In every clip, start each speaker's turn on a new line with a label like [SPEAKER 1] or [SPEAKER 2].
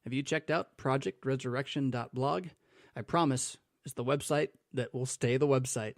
[SPEAKER 1] Have you checked out projectresurrection.blog? I promise it's the website that will stay the website.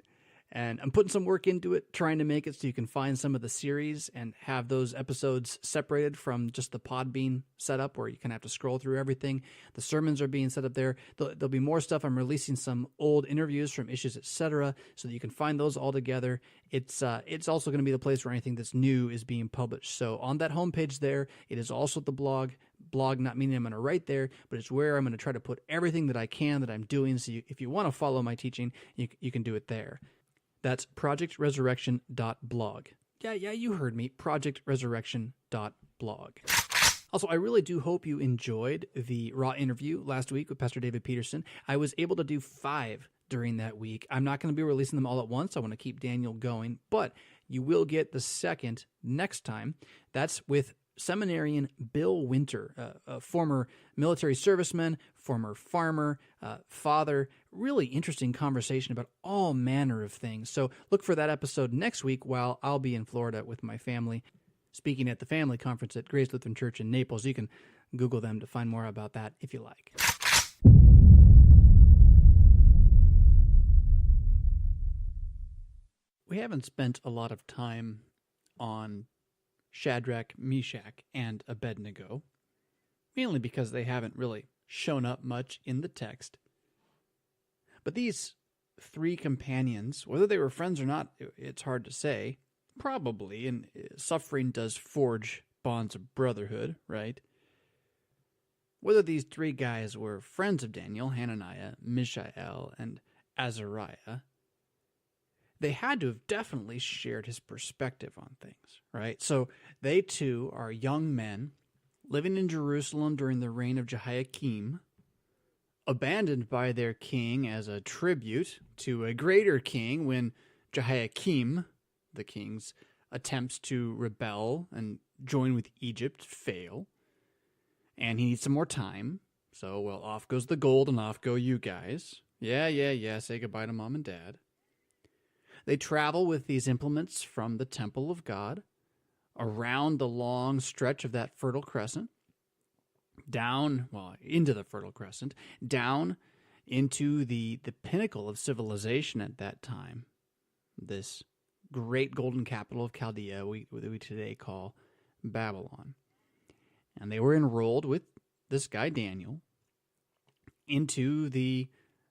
[SPEAKER 1] And I'm putting some work into it, trying to make it so you can find some of the series and have those episodes separated from just the Podbean setup where you kind of have to scroll through everything. The sermons are being set up there. There'll be more stuff. I'm releasing some old interviews from Issues, etc., so that you can find those all together. It's also going to be the place where anything that's new is being published. So on that homepage there, it is also the blog not meaning I'm going to write there, but it's where I'm going to try to put everything that I can that I'm doing. So if you want to follow my teaching, you can do it there. That's projectresurrection.blog. Yeah, you heard me, projectresurrection.blog. Also, I really do hope you enjoyed the Raw interview last week with Pastor David Peterson. I was able to do 5 during that week. I'm not going to be releasing them all at once. I want to keep Daniel going, but you will get the second next time. That's with seminarian Bill Winter, a former military serviceman, former farmer, father. Really interesting conversation about all manner of things. So look for that episode next week while I'll be in Florida with my family, speaking at the family conference at Grace Lutheran Church in Naples. You can Google them to find more about that if you like. We haven't spent a lot of time on Shadrach, Meshach, and Abednego, mainly because they haven't really shown up much in the text. But these 3 companions, whether they were friends or not, it's hard to say. Probably, and suffering does forge bonds of brotherhood, right? Whether these 3 guys were friends of Daniel, Hananiah, Mishael, and Azariah, they had to have definitely shared his perspective on things, right? So they too are young men living in Jerusalem during the reign of Jehoiakim, abandoned by their king as a tribute to a greater king when Jehoiakim, the king's attempts to rebel and join with Egypt, fail. And he needs some more time. So, well, off goes the gold and off go you guys. Yeah, say goodbye to mom and dad. They travel with these implements from the temple of God around the long stretch of that Fertile Crescent, into the Fertile Crescent, down into the pinnacle of civilization at that time, this great golden capital of Chaldea that we today call Babylon. And they were enrolled with this guy Daniel into the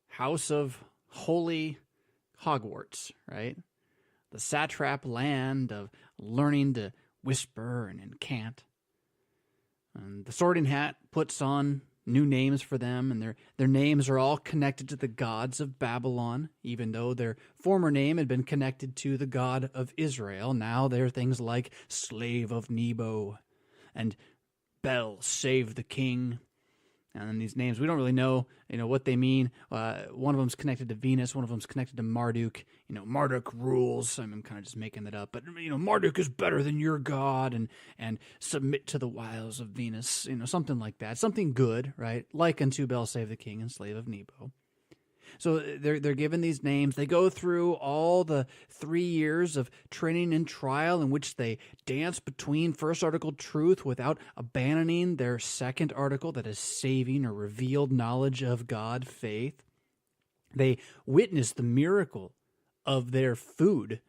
[SPEAKER 1] house of holy Hogwarts, right? The satrap land of learning to whisper and incant. And the Sorting Hat puts on new names for them, and their names are all connected to the gods of Babylon, even though their former name had been connected to the God of Israel. Now they're things like Slave of Nebo and Bel, Save the King. And then these names, we don't really know, what they mean. One of them's connected to Venus. One of them's connected to Marduk. Marduk rules. I'm kind of just making that up. But, Marduk is better than your god and submit to the wiles of Venus. Something like that. Something good, right? Like unto Bel, Save the King and Slave of Nebo. So they're given these names. They go through all the 3 years of training and trial in which they dance between first article truth without abandoning their second article, that is saving or revealed knowledge of God, faith. They witness the miracle of their food,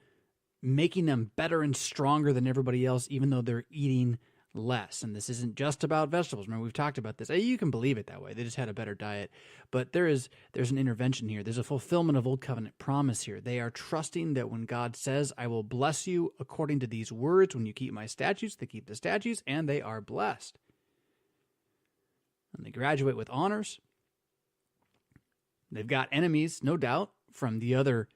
[SPEAKER 1] making them better and stronger than everybody else, even though they're eating less. And this isn't just about vegetables. Remember, we've talked about this. You can believe it that way. They just had a better diet. But there's an intervention here. There's a fulfillment of Old Covenant promise here. They are trusting that when God says, I will bless you according to these words, when you keep my statutes, they keep the statutes, and they are blessed. And they graduate with honors. They've got enemies, no doubt, from the other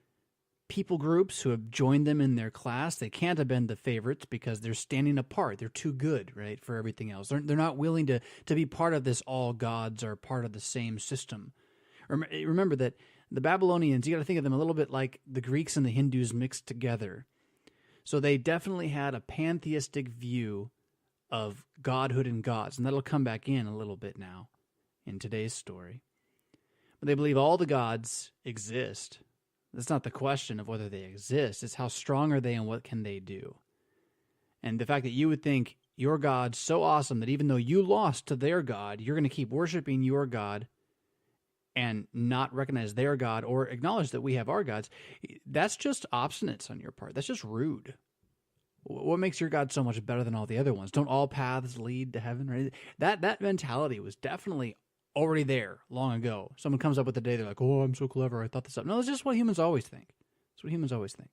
[SPEAKER 1] people groups who have joined them in their class. They can't have been the favorites because they're standing apart. They're too good, right, for everything else. They're not willing to be part of this all gods or part of the same system. Remember that the Babylonians, you got to think of them a little bit like the Greeks and the Hindus mixed together. So they definitely had a pantheistic view of godhood and gods, and that'll come back in a little bit now in today's story. But they believe all the gods exist. That's not the question of whether they exist. It's how strong are they and what can they do. And the fact that you would think your God so awesome that even though you lost to their God, you're going to keep worshiping your God and not recognize their God or acknowledge that we have our gods. That's just obstinance on your part. That's just rude. What makes your God so much better than all the other ones? Don't all paths lead to heaven? Right? That mentality was definitely already there long ago. Someone comes up with the day, they're like, oh, I'm so clever, I thought this up. No, it's just what humans always think. It's what humans always think.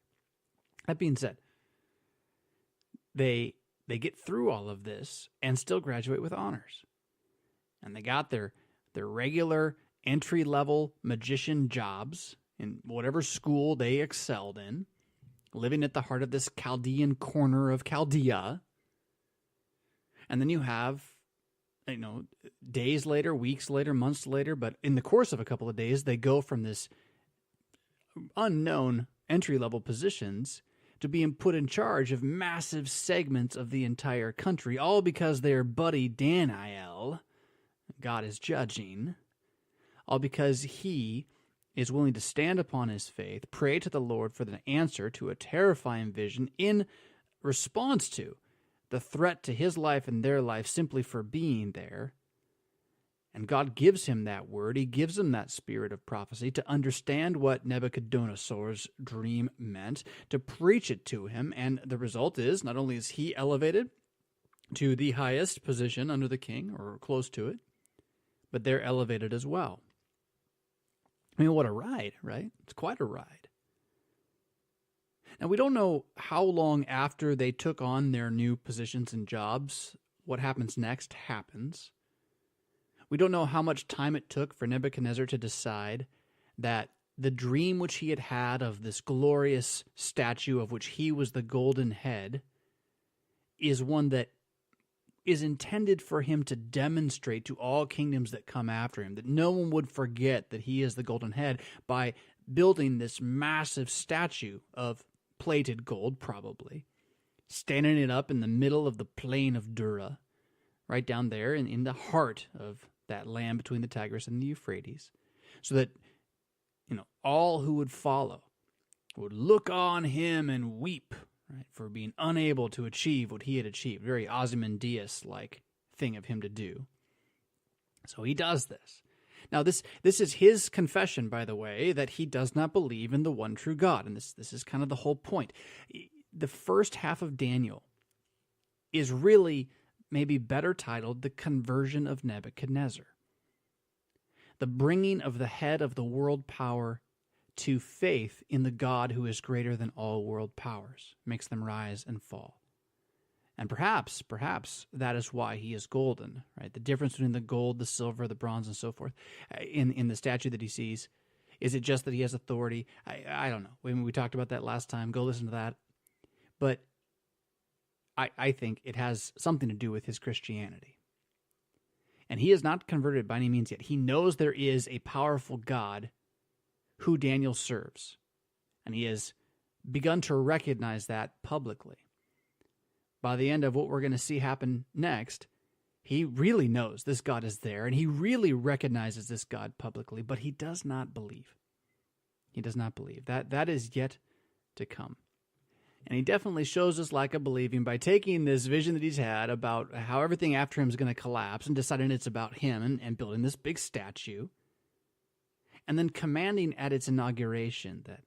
[SPEAKER 1] That being said, they get through all of this and still graduate with honors. And they got their regular entry-level magician jobs in whatever school they excelled in, living at the heart of this Chaldean corner of Chaldea. And then you have, days later, weeks later, months later, but in the course of a couple of days, they go from this unknown entry-level positions to being put in charge of massive segments of the entire country, all because their buddy Daniel, God is judging, all because he is willing to stand upon his faith, pray to the Lord for the answer to a terrifying vision in response to the threat to his life and their life simply for being there. And God gives him that word. He gives him that spirit of prophecy to understand what Nebuchadnezzar's dream meant, to preach it to him. And the result is, not only is he elevated to the highest position under the king, or close to it, but they're elevated as well. I mean, what a ride, right? It's quite a ride. Now, we don't know how long after they took on their new positions and jobs, what happens next happens. We don't know how much time it took for Nebuchadnezzar to decide that the dream which he had had of this glorious statue of which he was the golden head is one that is intended for him to demonstrate to all kingdoms that come after him, that no one would forget that he is the golden head by building this massive statue of plated gold, probably, standing it up in the middle of the plain of Dura, right down there in the heart of that land between the Tigris and the Euphrates, so that all who would follow would look on him and weep, right, for being unable to achieve what he had achieved. Very Ozymandias-like thing of him to do. So he does this. Now, this is his confession, by the way, that he does not believe in the one true God. And this is kind of the whole point. The first half of Daniel is really maybe better titled The Conversion of Nebuchadnezzar. The bringing of the head of the world power to faith in the God who is greater than all world powers, makes them rise and fall. And perhaps that is why he is golden, right? The difference between the gold, the silver, the bronze, and so forth in the statue that he sees, is it just that he has authority? I don't know. We talked about that last time. Go listen to that. But I think it has something to do with his Christianity. And he is not converted by any means yet. He knows there is a powerful God who Daniel serves. And he has begun to recognize that publicly. By the end of what we're going to see happen next, he really knows this God is there, and he really recognizes this God publicly, but he does not believe. He does not believe. That is yet to come. And he definitely shows us lack of believing by taking this vision that he's had about how everything after him is going to collapse and deciding it's about him and building this big statue, and then commanding at its inauguration that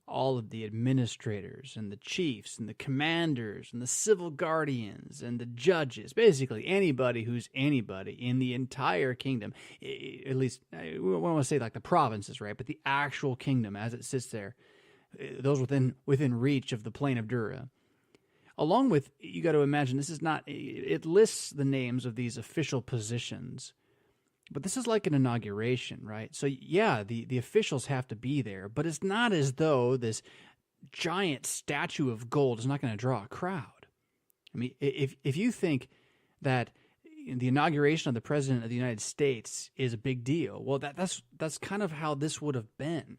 [SPEAKER 1] all of the administrators and the chiefs and the commanders and the civil guardians and the judges, basically anybody who's anybody in the entire kingdom, at least, we don't want to say like the provinces, right? But the actual kingdom as it sits there, those within reach of the plain of Dura. Along with, you got to imagine, this is not, it lists the names of these official positions, but this is like an inauguration, right? So yeah, the officials have to be there, but it's not as though this giant statue of gold is not going to draw a crowd. I mean, if you think that the inauguration of the President of the United States is a big deal, well, that's kind of how this would have been.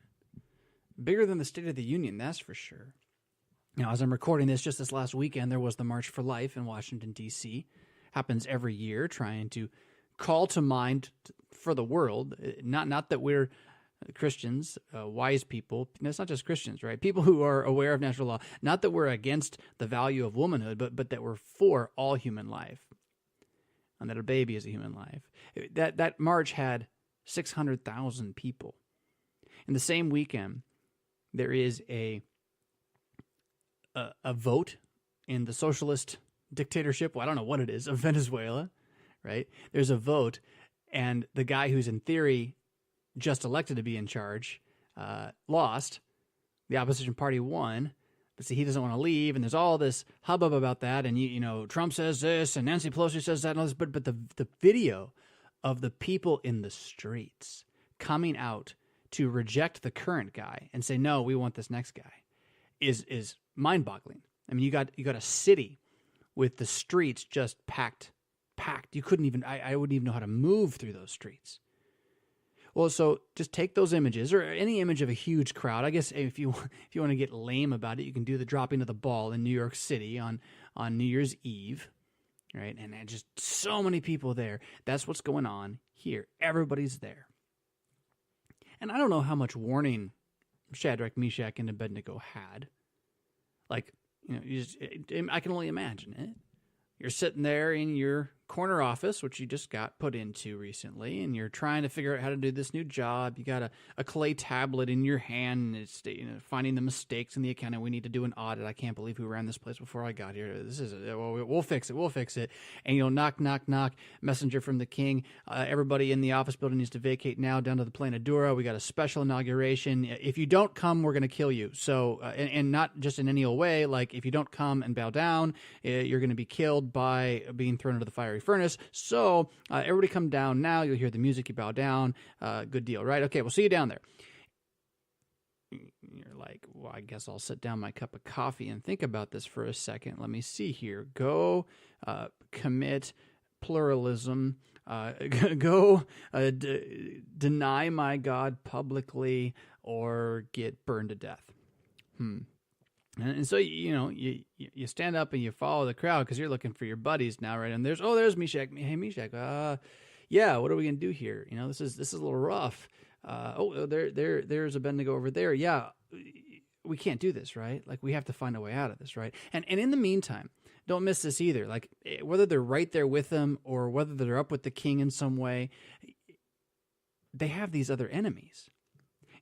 [SPEAKER 1] Bigger than the State of the Union, that's for sure. Now, as I'm recording this, just this last weekend, there was the March for Life in Washington, D.C. Happens every year, trying to call to mind for the world, not that we're Christians, wise people. It's not just Christians, right? People who are aware of natural law. Not that we're against the value of womanhood, but that we're for all human life, and that a baby is a human life. That march had 600,000 people. In the same weekend, there is a vote in the socialist dictatorship. Well, I don't know what it is, of Venezuela, right? There's a vote, and the guy who's in theory just elected to be in charge lost. The opposition party won, but see, he doesn't want to leave, and there's all this hubbub about that, and you know, Trump says this, and Nancy Pelosi says that, and all this, but the video of the people in the streets coming out to reject the current guy and say, no, we want this next guy, is mind-boggling. I mean, you got a city with the streets just packed. You couldn't even, I wouldn't even know how to move through those streets. Well, so just take those images, or any image of a huge crowd. I guess if you want to get lame about it, you can do the dropping of the ball in New York City on New Year's Eve, right? And just so many people there. That's what's going on here. Everybody's there. And I don't know how much warning Shadrach, Meshach, and Abednego had. Like, you know, I can only imagine it. You're sitting there in your corner office, which you just got put into recently, and you're trying to figure out how to do this new job. You got a clay tablet in your hand, and it's, you know, finding the mistakes in the accounting. We need to do an audit. I can't believe who ran this place before I got here. This is we'll fix it. We'll fix it. And you'll knock, knock, knock. Messenger from the king. Everybody in the office building needs to vacate now down to the Plain of Dura. We got a special inauguration. If you don't come, we're going to kill you. So, and not just in any old way. Like, if you don't come and bow down, you're going to be killed by being thrown into the fiery furnace. So everybody come down now. You'll hear the music. You bow down. Good deal, right? Okay, we'll see you down there. You're like, well, I guess I'll sit down my cup of coffee and think about this for a second. Let me see here. Go commit pluralism. Go deny my God publicly, or get burned to death. And so, you know, you stand up and you follow the crowd because you're looking for your buddies now, right? And there's Meshach. Hey, Meshach. Yeah, what are we gonna do here? You know, this is a little rough. There's Abednego over there. Yeah, we can't do this, right? Like, we have to find a way out of this, right? And in the meantime, don't miss this either. Like, whether they're right there with them or whether they're up with the king in some way, they have these other enemies,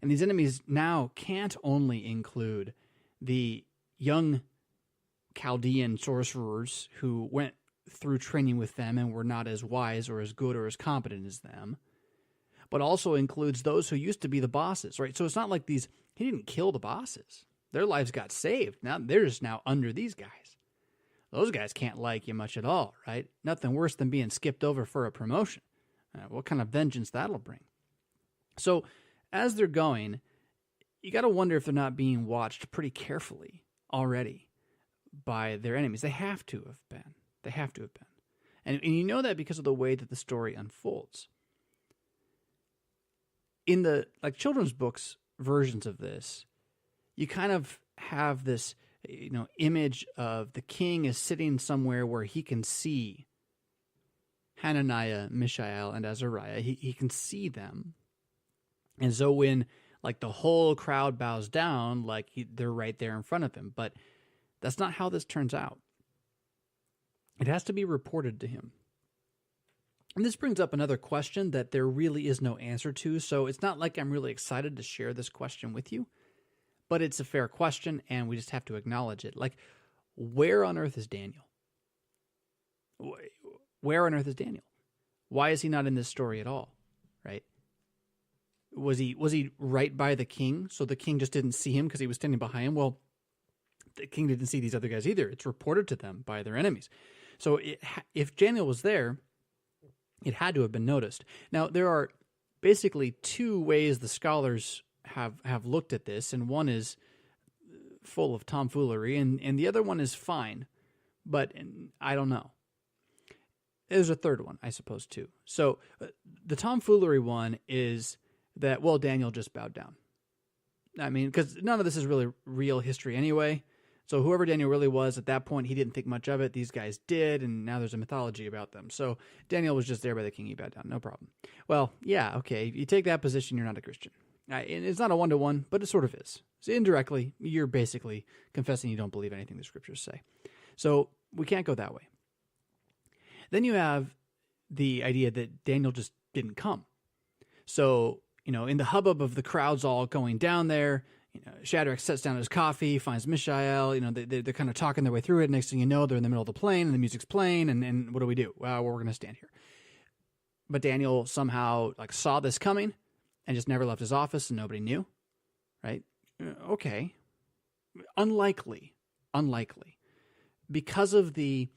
[SPEAKER 1] and these enemies now can't only include the young Chaldean sorcerers who went through training with them and were not as wise or as good or as competent as them, but also includes those who used to be the bosses, right? So it's not like he didn't kill the bosses. Their lives got saved. Now they're just now under these guys. Those guys can't like you much at all, right? Nothing worse than being skipped over for a promotion. What kind of vengeance that'll bring. So as they're going, you got to wonder if they're not being watched pretty carefully already by their enemies. They have to have been. They have to have been. And you know that because of the way that the story unfolds. In the children's books versions of this, you kind of have this, you know, image of the king is sitting somewhere where he can see Hananiah, Mishael, and Azariah. He can see them. And so when the whole crowd bows down, they're right there in front of him. But that's not how this turns out. It has to be reported to him. And this brings up another question that there really is no answer to. So it's not like I'm really excited to share this question with you, but it's a fair question, and we just have to acknowledge it. Like, where on earth is Daniel? Where on earth is Daniel? Why is he not in this story at all? Right? Was he right by the king, so the king just didn't see him because he was standing behind him? Well, the king didn't see these other guys either. It's reported to them by their enemies. So if Daniel was there, it had to have been noticed. Now, there are basically two ways the scholars have looked at this, and one is full of tomfoolery, and the other one is fine, but I don't know. There's a third one, I suppose, too. So the tomfoolery one is that, well, Daniel just bowed down. I mean, because none of this is really real history anyway. So whoever Daniel really was at that point, he didn't think much of it. These guys did, and now there's a mythology about them. So Daniel was just there by the king. He bowed down. No problem. Well, yeah, okay. If you take that position, you're not a Christian. And it's not a one-to-one, but it sort of is. So indirectly, you're basically confessing you don't believe anything the scriptures say. So we can't go that way. Then you have the idea that Daniel just didn't come. So, in the hubbub of the crowds all going down there, Shadrach sets down his coffee, finds Mishael, they're kind of talking their way through it. Next thing you know, they're in the middle of the plane and the music's playing. And what do? Well, we're going to stand here. But Daniel somehow saw this coming and just never left his office and nobody knew, right? Okay. Unlikely. Because of the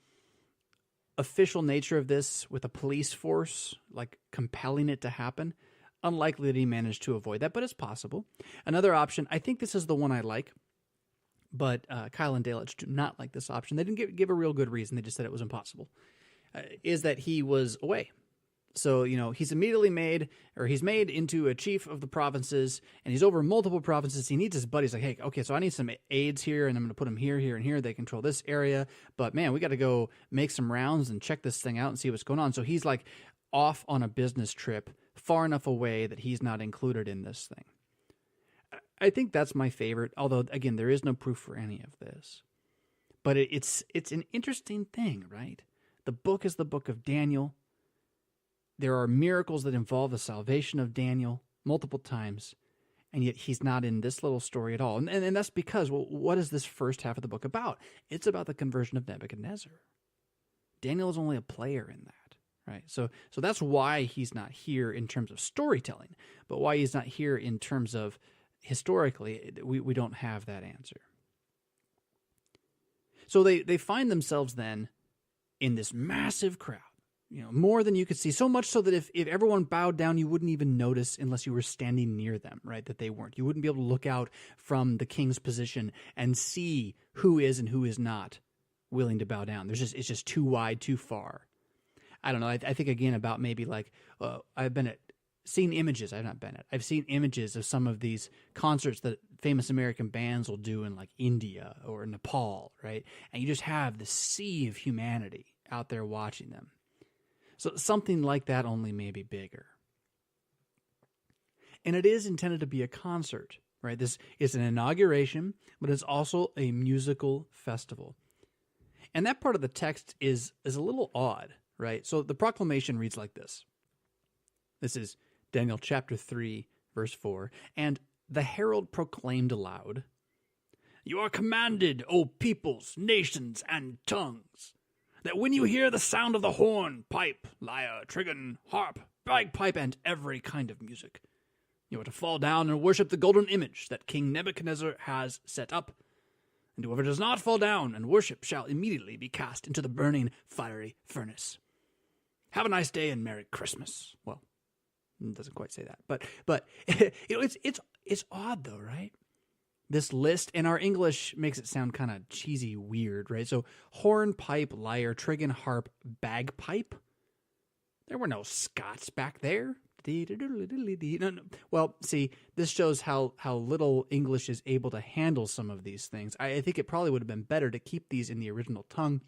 [SPEAKER 1] official nature of this with a police force, compelling it to happen, unlikely that he managed to avoid that, but it's possible. Another option, I think this is the one I like, but Kyle and Dalich do not like this option. They didn't give a real good reason. They just said it was impossible, is that he was away. So, he's made into a chief of the provinces, and he's over multiple provinces. He needs his buddies hey, okay, so I need some aides here, and I'm going to put them here, here, and here. They control this area. But, man, we got to go make some rounds and check this thing out and see what's going on. So he's, off on a business trip far enough away that he's not included in this thing. I think that's my favorite, although, again, there is no proof for any of this. But it's an interesting thing, right? The book is the book of Daniel. There are miracles that involve the salvation of Daniel multiple times, and yet he's not in this little story at all. And that's because, what is this first half of the book about? It's about the conversion of Nebuchadnezzar. Daniel is only a player in that, right? So that's why he's not here in terms of storytelling, but why he's not here in terms of historically, we don't have that answer. So they find themselves then in this massive crowd. More than you could see, so much so that if everyone bowed down, you wouldn't even notice unless you were standing near them, right, that they weren't. You wouldn't be able to look out from the king's position and see who is and who is not willing to bow down. It's just too wide, too far. I don't know. I think, again, about maybe I've seen images of some of these concerts that famous American bands will do in India or Nepal, right? And you just have this sea of humanity out there watching them. So something like that, only maybe bigger. And it is intended to be a concert, right? This is an inauguration, but it's also a musical festival. And that part of the text is a little odd, right? So the proclamation reads like this. This is Daniel chapter 3, verse 4. And the herald proclaimed aloud, "You are commanded, O peoples, nations, and tongues, that when you hear the sound of the horn, pipe, lyre, trigon, harp, bagpipe, and every kind of music, you are to fall down and worship the golden image that King Nebuchadnezzar has set up. And whoever does not fall down and worship shall immediately be cast into the burning, fiery furnace. Have a nice day and Merry Christmas." Well, it doesn't quite say that, but it's odd though, right? This list, and our English makes it sound kind of cheesy, weird, right? So horn, pipe, lyre, trigon, harp, bagpipe. There were no Scots back there. No. Well, see, this shows how little English is able to handle some of these things. I think it probably would have been better to keep these in the original tongue.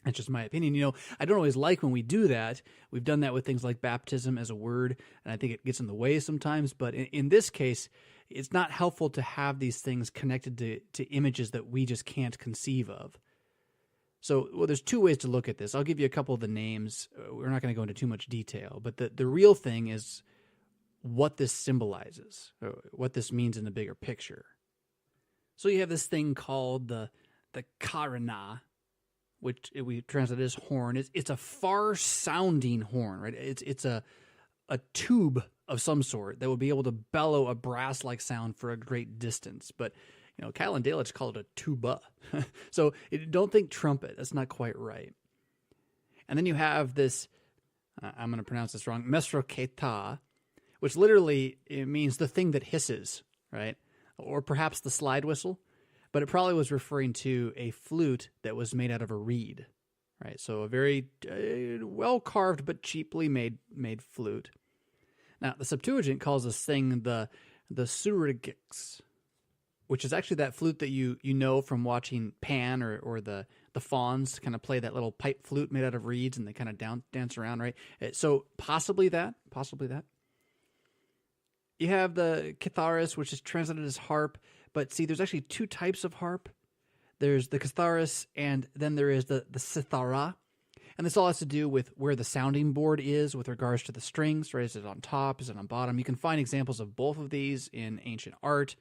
[SPEAKER 1] That's just my opinion. I don't always like when we do that. We've done that with things like baptism as a word, and I think it gets in the way sometimes. But in this case, it's not helpful to have these things connected to images that we just can't conceive of. So, there's two ways to look at this. I'll give you a couple of the names. We're not going to go into too much detail, but the real thing is what this symbolizes, or what this means in the bigger picture. So you have this thing called the karana, which we translate as horn. It's a far-sounding horn, right? It's a tube of some sort that would be able to bellow a brass-like sound for a great distance. But, Kyle and Dalich call it a tuba. So don't think trumpet. That's not quite right. And then you have this, I'm going to pronounce this wrong, mesroketa, which literally it means the thing that hisses, right? Or perhaps the slide whistle. But it probably was referring to a flute that was made out of a reed, right? So a very well-carved but cheaply made flute. Now, the Septuagint calls this thing the surigix, which is actually that flute that you know from watching Pan or the Fawns kind of play that little pipe flute made out of reeds, and they kind of dance around, right? So possibly that. You have the kitharis, which is translated as harp, but see, there's actually two types of harp. There's the kitharis, and then there is the cithara. And this all has to do with where the sounding board is with regards to the strings, right? Is it on top? Is it on bottom? You can find examples of both of these in ancient art.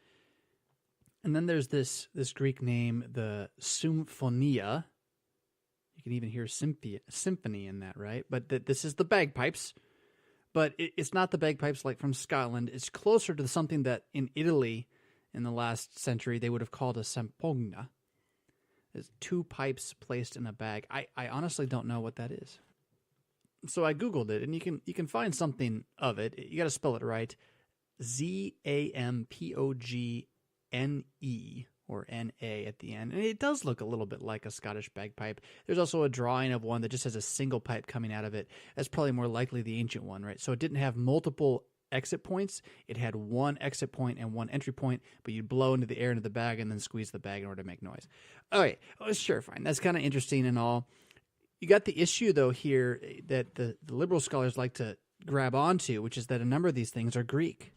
[SPEAKER 1] And then there's this Greek name, the symphonia. You can even hear symphony in that, right? But this is the bagpipes. But it's not the bagpipes like from Scotland. It's closer to something that in Italy in the last century they would have called a sampogna. There's two pipes placed in a bag. I honestly don't know what that is. So I Googled it, and you can find something of it. You got to spell it right. Zampogne, or N-A at the end. And it does look a little bit like a Scottish bagpipe. There's also a drawing of one that just has a single pipe coming out of it. That's probably more likely the ancient one, right? So it didn't have multiple exit points. It had one exit point and one entry point, but you'd blow into the air into the bag and then squeeze the bag in order to make noise. All right, well, sure, fine. That's kind of interesting and all. You got the issue, though, here that the liberal scholars like to grab onto, which is that a number of these things are Greek.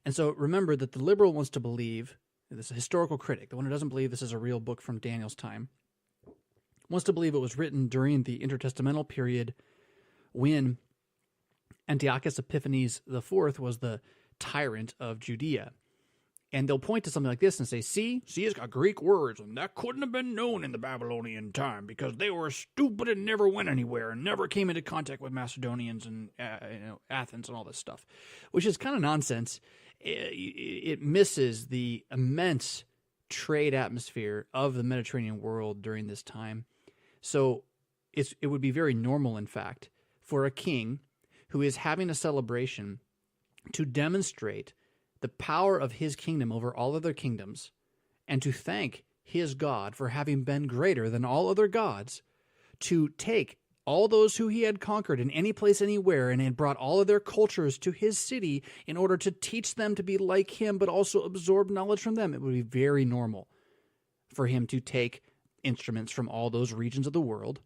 [SPEAKER 1] And so remember that the liberal wants to believe, this historical critic, the one who doesn't believe this is a real book from Daniel's time, wants to believe it was written during the intertestamental period when Antiochus Epiphanes IV was the tyrant of Judea. And they'll point to something like this and say, see, it's got Greek words, and that couldn't have been known in the Babylonian time because they were stupid and never went anywhere and never came into contact with Macedonians and Athens and all this stuff, which is kind of nonsense. It misses the immense trade atmosphere of the Mediterranean world during this time. So it would be very normal, in fact, for a king who is having a celebration to demonstrate the power of his kingdom over all other kingdoms and to thank his God for having been greater than all other gods, to take all those who he had conquered in any place, anywhere, and had brought all of their cultures to his city in order to teach them to be like him, but also absorb knowledge from them. It would be very normal for him to take instruments from all those regions of the world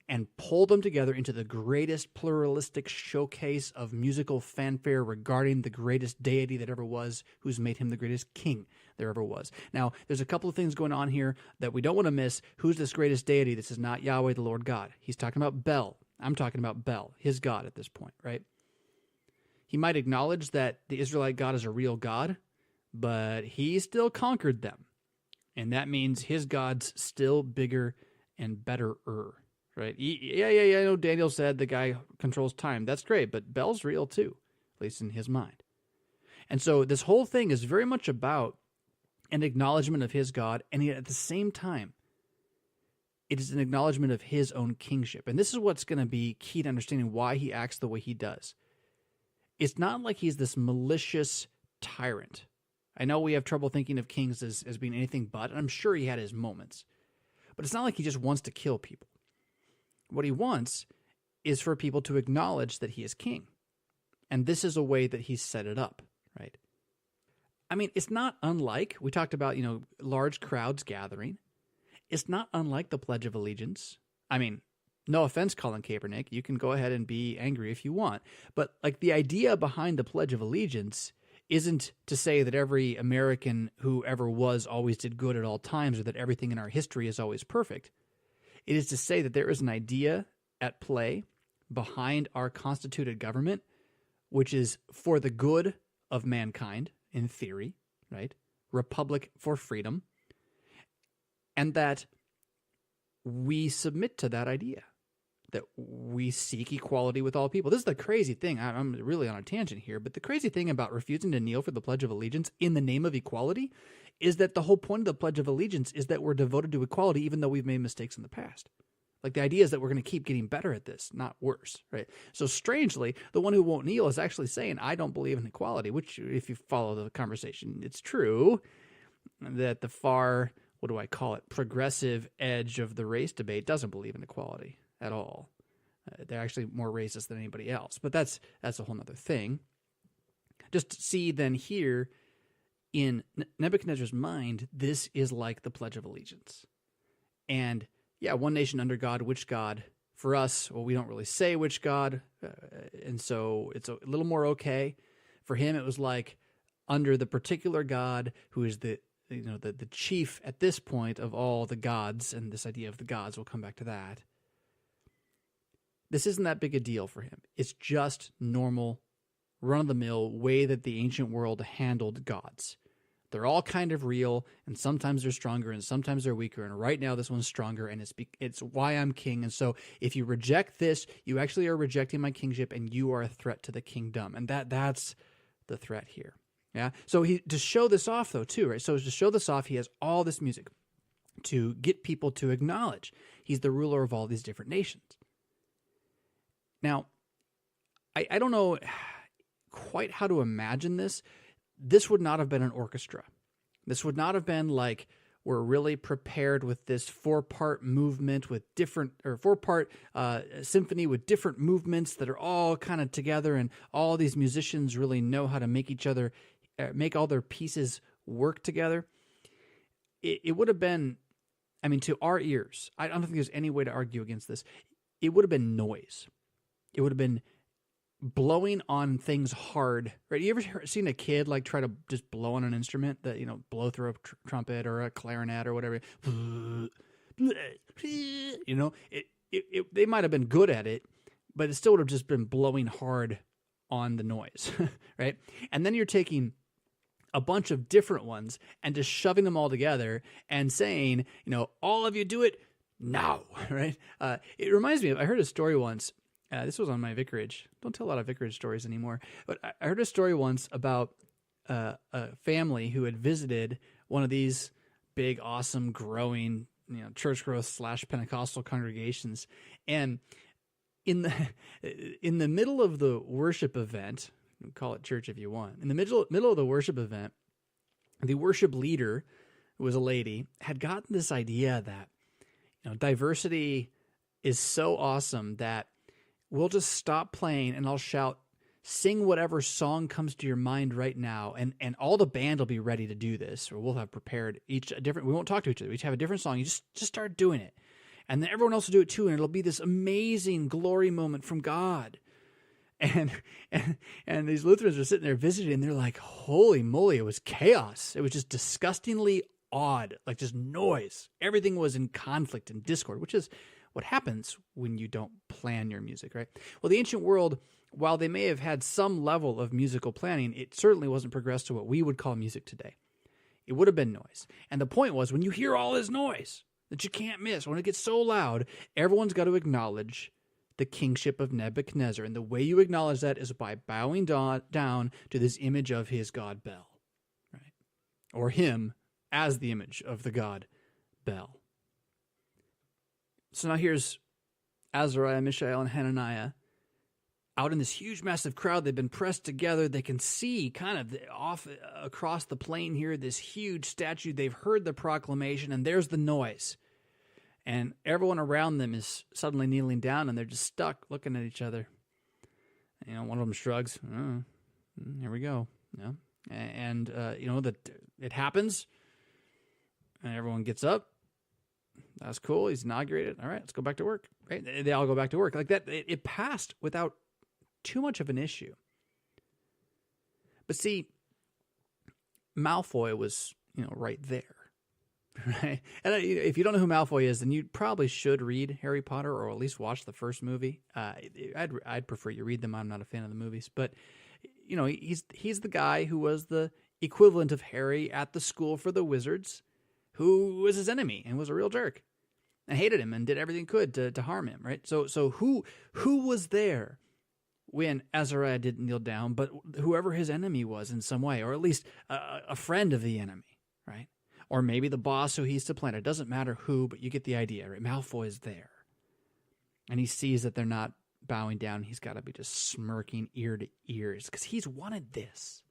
[SPEAKER 1] and pull them together into the greatest pluralistic showcase of musical fanfare regarding the greatest deity that ever was, who's made him the greatest king there ever was. Now, there's a couple of things going on here that we don't want to miss. Who's this greatest deity? This is not Yahweh, the Lord God. He's talking about Bel. I'm talking about Bel, his God at this point, right? He might acknowledge that the Israelite God is a real God, but he still conquered them. And that means his God's still bigger and better-er. Right? Yeah. I know Daniel said the guy controls time. That's great, but Bel's real too, at least in his mind. And so this whole thing is very much about an acknowledgement of his God, and yet at the same time, it is an acknowledgement of his own kingship. And this is what's going to be key to understanding why he acts the way he does. It's not like he's this malicious tyrant. I know we have trouble thinking of kings as being anything but, and I'm sure he had his moments. But it's not like he just wants to kill people. What he wants is for people to acknowledge that he is king. And this is a way that he's set it up, right? I mean, it's not unlike, we talked about, large crowds gathering. It's not unlike the Pledge of Allegiance. I mean, no offense, Colin Kaepernick, you can go ahead and be angry if you want. But like the idea behind the Pledge of Allegiance isn't to say that every American who ever was always did good at all times or that everything in our history is always perfect. It is to say that there is an idea at play behind our constituted government, which is for the good of mankind, in theory, right? Republic for freedom. And that we submit to that idea, that we seek equality with all people. This is the crazy thing. I'm really on a tangent here, but the crazy thing about refusing to kneel for the Pledge of Allegiance in the name of equality is that the whole point of the Pledge of Allegiance is that we're devoted to equality even though we've made mistakes in the past. Like the idea is that we're going to keep getting better at this, not worse, right? So strangely, the one who won't kneel is actually saying, I don't believe in equality, which if you follow the conversation, it's true that the far, progressive edge of the race debate doesn't believe in equality at all. They're actually more racist than anybody else, but that's a whole nother thing. Just see then here, in Nebuchadnezzar's mind, this is like the Pledge of Allegiance. And yeah, one nation under God, which God? For us, well, we don't really say which God, and so it's a little more okay. For him, it was like under the particular god who is the chief at this point of all the gods, and this idea of the gods, we'll come back to that. This isn't that big a deal for him. It's just normal, run-of-the-mill way that the ancient world handled gods. They're all kind of real, and sometimes they're stronger, and sometimes they're weaker, and right now this one's stronger, and it's why I'm king, and so if you reject this, you actually are rejecting my kingship, and you are a threat to the kingdom, and that's the threat here. Yeah. So to show this off, though, too, right? So to show this off, he has all this music to get people to acknowledge he's the ruler of all these different nations. Now, I don't know quite how to imagine this. This would not have been an orchestra. This would not have been like we're really prepared with this four-part movement with different, or four-part symphony with different movements that are all kind of together, and all these musicians really know how to make all their pieces work together. It would have been, I mean, to our ears, I don't think there's any way to argue against this. It would have been noise. It would have been blowing on things hard, right? You ever seen a kid like try to just blow on an instrument that, blow through a trumpet or a clarinet or whatever? They might have been good at it, but it still would have just been blowing hard on the noise, right? And then you're taking a bunch of different ones and just shoving them all together and saying, all of you do it now, right? It reminds me of, I heard a story once. This was on my vicarage. Don't tell a lot of vicarage stories anymore. But I heard a story once about a family who had visited one of these big, awesome, growing, church growth / Pentecostal congregations. And in the middle of the worship event, call it church if you want, in the middle of the worship event, the worship leader, who was a lady, had gotten this idea that diversity is so awesome that we'll just stop playing and I'll shout, sing whatever song comes to your mind right now, and all the band will be ready to do this, or we'll have prepared each a different, we won't talk to each other, we each have a different song, you just start doing it. And then everyone else will do it too, and it'll be this amazing glory moment from God. And these Lutherans are sitting there visiting, and they're like, holy moly, it was chaos. It was just disgustingly odd, like just noise. Everything was in conflict and discord, which is what happens when you don't plan your music, right? Well, the ancient world, while they may have had some level of musical planning, it certainly wasn't progressed to what we would call music today. It would have been noise. And the point was, when you hear all this noise that you can't miss, when it gets so loud, everyone's got to acknowledge the kingship of Nebuchadnezzar. And the way you acknowledge that is by bowing down to this image of his god Bel, right? Or him as the image of the god Bel. So now here's Azariah, Mishael, and Hananiah out in this huge, massive crowd. They've been pressed together. They can see kind of off across the plain here, this huge statue. They've heard the proclamation, and there's the noise. And everyone around them is suddenly kneeling down, and they're just stuck looking at each other. One of them shrugs. Oh, here we go. And that it happens, and everyone gets up. That's cool. He's inaugurated. All right, let's go back to work. Right? They all go back to work like that. It passed without too much of an issue. But see, Malfoy was, right there, right? And if you don't know who Malfoy is, then you probably should read Harry Potter, or at least watch the first movie. I'd prefer you read them. I'm not a fan of the movies, but he's the guy who was the equivalent of Harry at the school for the wizards, who was his enemy and was a real jerk and hated him and did everything he could to harm him, right? So who was there when Azariah didn't kneel down, but whoever his enemy was in some way, or at least a friend of the enemy, right? Or maybe the boss who he's to plant. It doesn't matter who, but you get the idea, right? Malfoy is there. And he sees that they're not bowing down. He's got to be just smirking ear to ears because he's wanted this,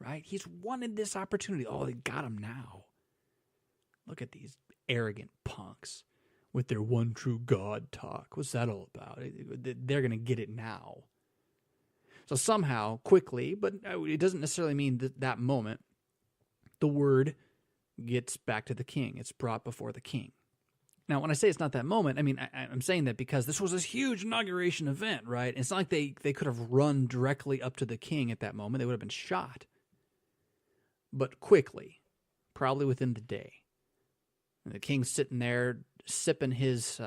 [SPEAKER 1] right? He's wanted this opportunity. Oh, they got him now. Look at these arrogant punks with their one true God talk. What's that all about? They're going to get it now. So somehow, quickly, but it doesn't necessarily mean that moment, the word gets back to the king. It's brought before the king. Now, when I say it's not that moment, I mean, I'm saying that because this was this huge inauguration event, right? It's not like they could have run directly up to the king at that moment. They would have been shot. But quickly, probably within the day. And the king's sitting there sipping his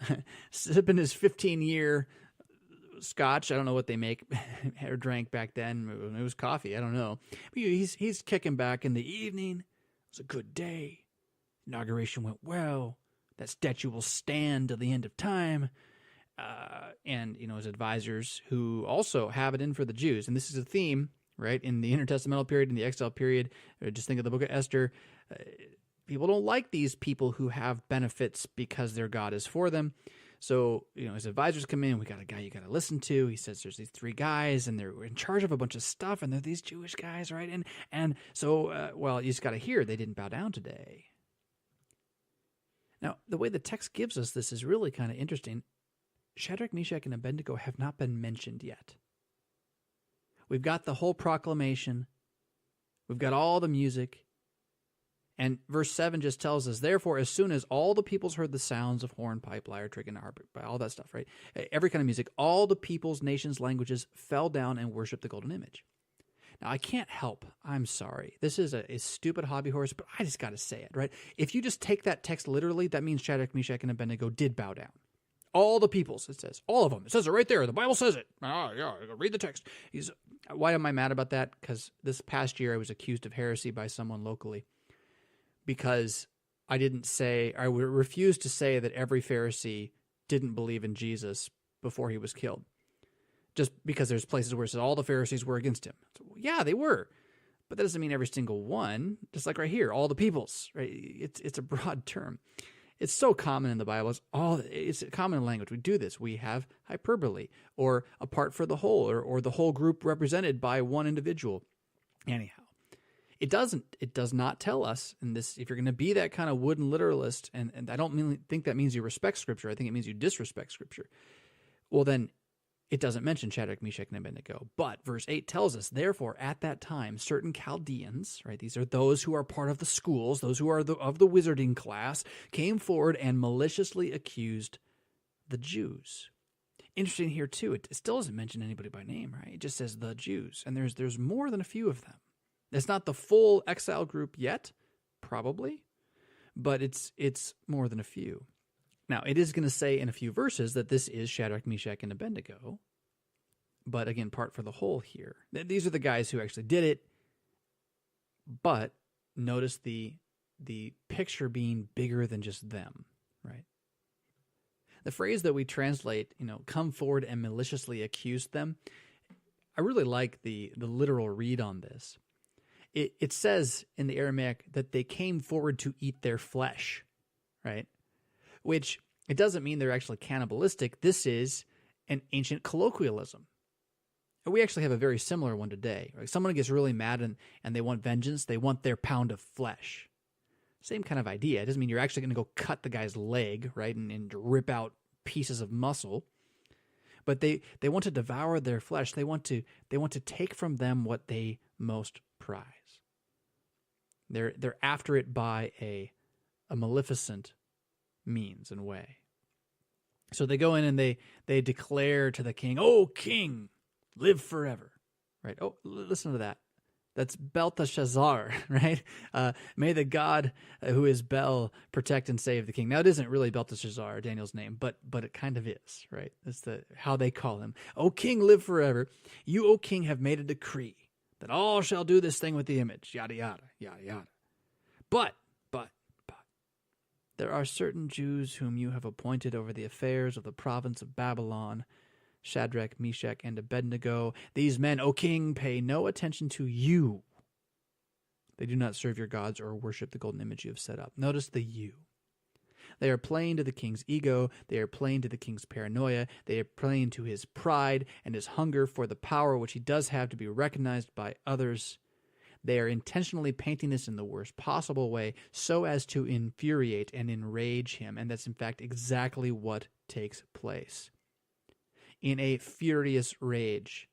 [SPEAKER 1] 15-year scotch. I don't know what they make or drank back then. It was coffee. I don't know. But he's kicking back in the evening. It was a good day. Inauguration went well. That statue will stand till the end of time. And, his advisors who also have it in for the Jews. And this is a theme, right? In the intertestamental period, in the exile period, just think of the book of Esther. People don't like these people who have benefits because their God is for them. So, his advisors come in. We got a guy you got to listen to. He says there's these 3 guys, and they're in charge of a bunch of stuff, and they're these Jewish guys, right? And so, you just got to hear they didn't bow down today. Now, the way the text gives us this is really kind of interesting. Shadrach, Meshach, and Abednego have not been mentioned yet. We've got the whole proclamation. We've got all the music. And verse 7 just tells us, therefore, as soon as all the peoples heard the sounds of horn, pipe, lyre, trigon, harp, all that stuff, right? Every kind of music, all the peoples, nations, languages fell down and worshiped the golden image. Now, I can't help. I'm sorry. This is a stupid hobby horse, but I just got to say it, right? If you just take that text literally, that means Shadrach, Meshach, and Abednego did bow down. All the peoples, it says. All of them. It says it right there. The Bible says it. Oh, yeah, read the text. Why am I mad about that? Because this past year I was accused of heresy by someone locally because I refused to say that every Pharisee didn't believe in Jesus before he was killed. Just because there's places where it says all the Pharisees were against him. So, yeah, they were. But that doesn't mean every single one. Just like right here, all the peoples. Right? It's a broad term. It's so common in the Bible. It's common in language. We do this. We have hyperbole, or a part for the whole, or the whole group represented by one individual. Anyhow, it does not tell us in this, if you're going to be that kind of wooden literalist, and I don't think that means you respect Scripture. I think it means you disrespect Scripture. Well, then it doesn't mention Shadrach, Meshach, and Abednego. But verse 8 tells us, therefore, at that time, certain Chaldeans, right, these are those who are part of the schools, those who are of the wizarding class, came forward and maliciously accused the Jews. Interesting here, too, it still doesn't mention anybody by name, right? It just says the Jews, and there's more than a few of them. It's not the full exile group yet, probably, but it's more than a few. Now, it is going to say in a few verses that this is Shadrach, Meshach, and Abednego, but again, part for the whole here. These are the guys who actually did it, but notice the picture being bigger than just them, right? The phrase that we translate, come forward and maliciously accuse them, I really like the literal read on this. It says in the Aramaic that they came forward to eat their flesh, right? Which it doesn't mean they're actually cannibalistic. This is an ancient colloquialism. And we actually have a very similar one today. Like someone gets really mad and they want vengeance. They want their pound of flesh. Same kind of idea. It doesn't mean you're actually going to go cut the guy's leg, right, and rip out pieces of muscle. But they want to devour their flesh. They want to take from them what they most prize. They're after it by a maleficent means and way. So they go in and they declare to the king, "Oh, king, live forever." Right? Oh, listen to that. That's Belteshazzar, right? May the God who is Bel protect and save the king. Now, it isn't really Belteshazzar, Daniel's name, but it kind of is, right? That's how they call him. "O king, live forever. You, O king, have made a decree that all shall do this thing with the image," yada, yada, yada, yada. But, there are certain Jews whom you have appointed over the affairs of the province of Babylon, Shadrach, Meshach, and Abednego. These men, O king, pay no attention to you. They do not serve your gods or worship the golden image you have set up. Notice the you. They are playing to the king's ego. They are playing to the king's paranoia. They are playing to his pride and his hunger for the power which he does have to be recognized by others. They are intentionally painting this in the worst possible way so as to infuriate and enrage him. And that's, in fact, exactly what takes place. In a furious rage,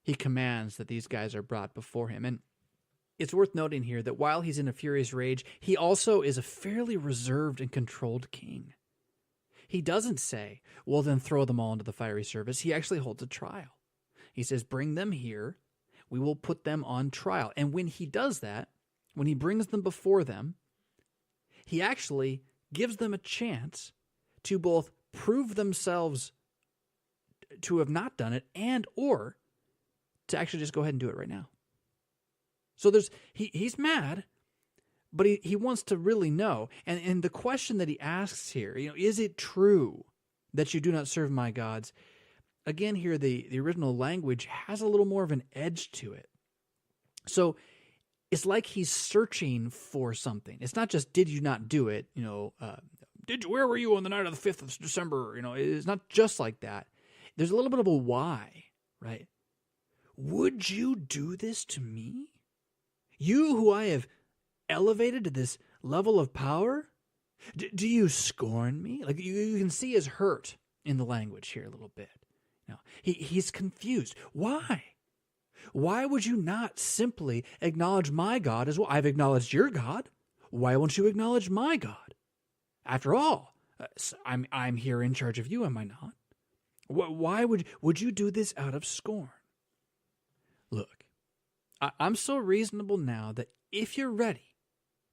[SPEAKER 1] he commands that these guys are brought before him. And it's worth noting here that while he's in a furious rage, he also is a fairly reserved and controlled king. He doesn't say, well, then throw them all into the fiery service. He actually holds a trial. He says, bring them here. We will put them on trial. And when he does that, when he brings them before them, he actually gives them a chance to both prove themselves to have not done it and or to actually just go ahead and do it right now. So he's mad, but he wants to really know. And the question that he asks here, is it true that you do not serve my gods? Again, here the original language has a little more of an edge to it. So it's like he's searching for something. It's not just, did you not do it? Where were you on the night of the 5th of December? It's not just like that. There's a little bit of a why, right? Would you do this to me? You who I have elevated to this level of power? Do you scorn me? Like you can see his hurt in the language here a little bit. He's confused. Why? Why would you not simply acknowledge my God as well? I've acknowledged your God. Why won't you acknowledge my God? After all, I'm here in charge of you, am I not? Why would you do this out of scorn? Look, I'm so reasonable now that if you're ready,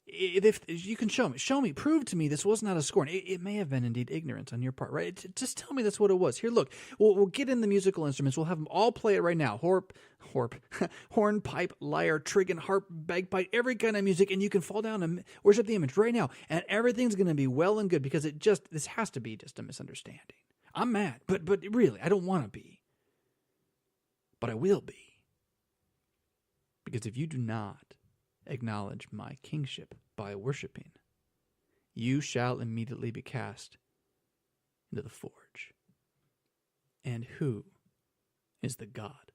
[SPEAKER 1] if you can show me, prove to me this was not a scorn. It may have been indeed ignorance on your part, right? Just tell me that's what it was. Here, look, we'll get in the musical instruments. We'll have them all play it right now. Horn, pipe, lyre, trigon, harp, bagpipe, every kind of music, and you can fall down and worship the image right now, and everything's going to be well and good because this has to be just a misunderstanding. I'm mad, but really, I don't want to be, but I will be. Because if you do not acknowledge my kingship by worshiping, you shall immediately be cast into the forge. And who is the God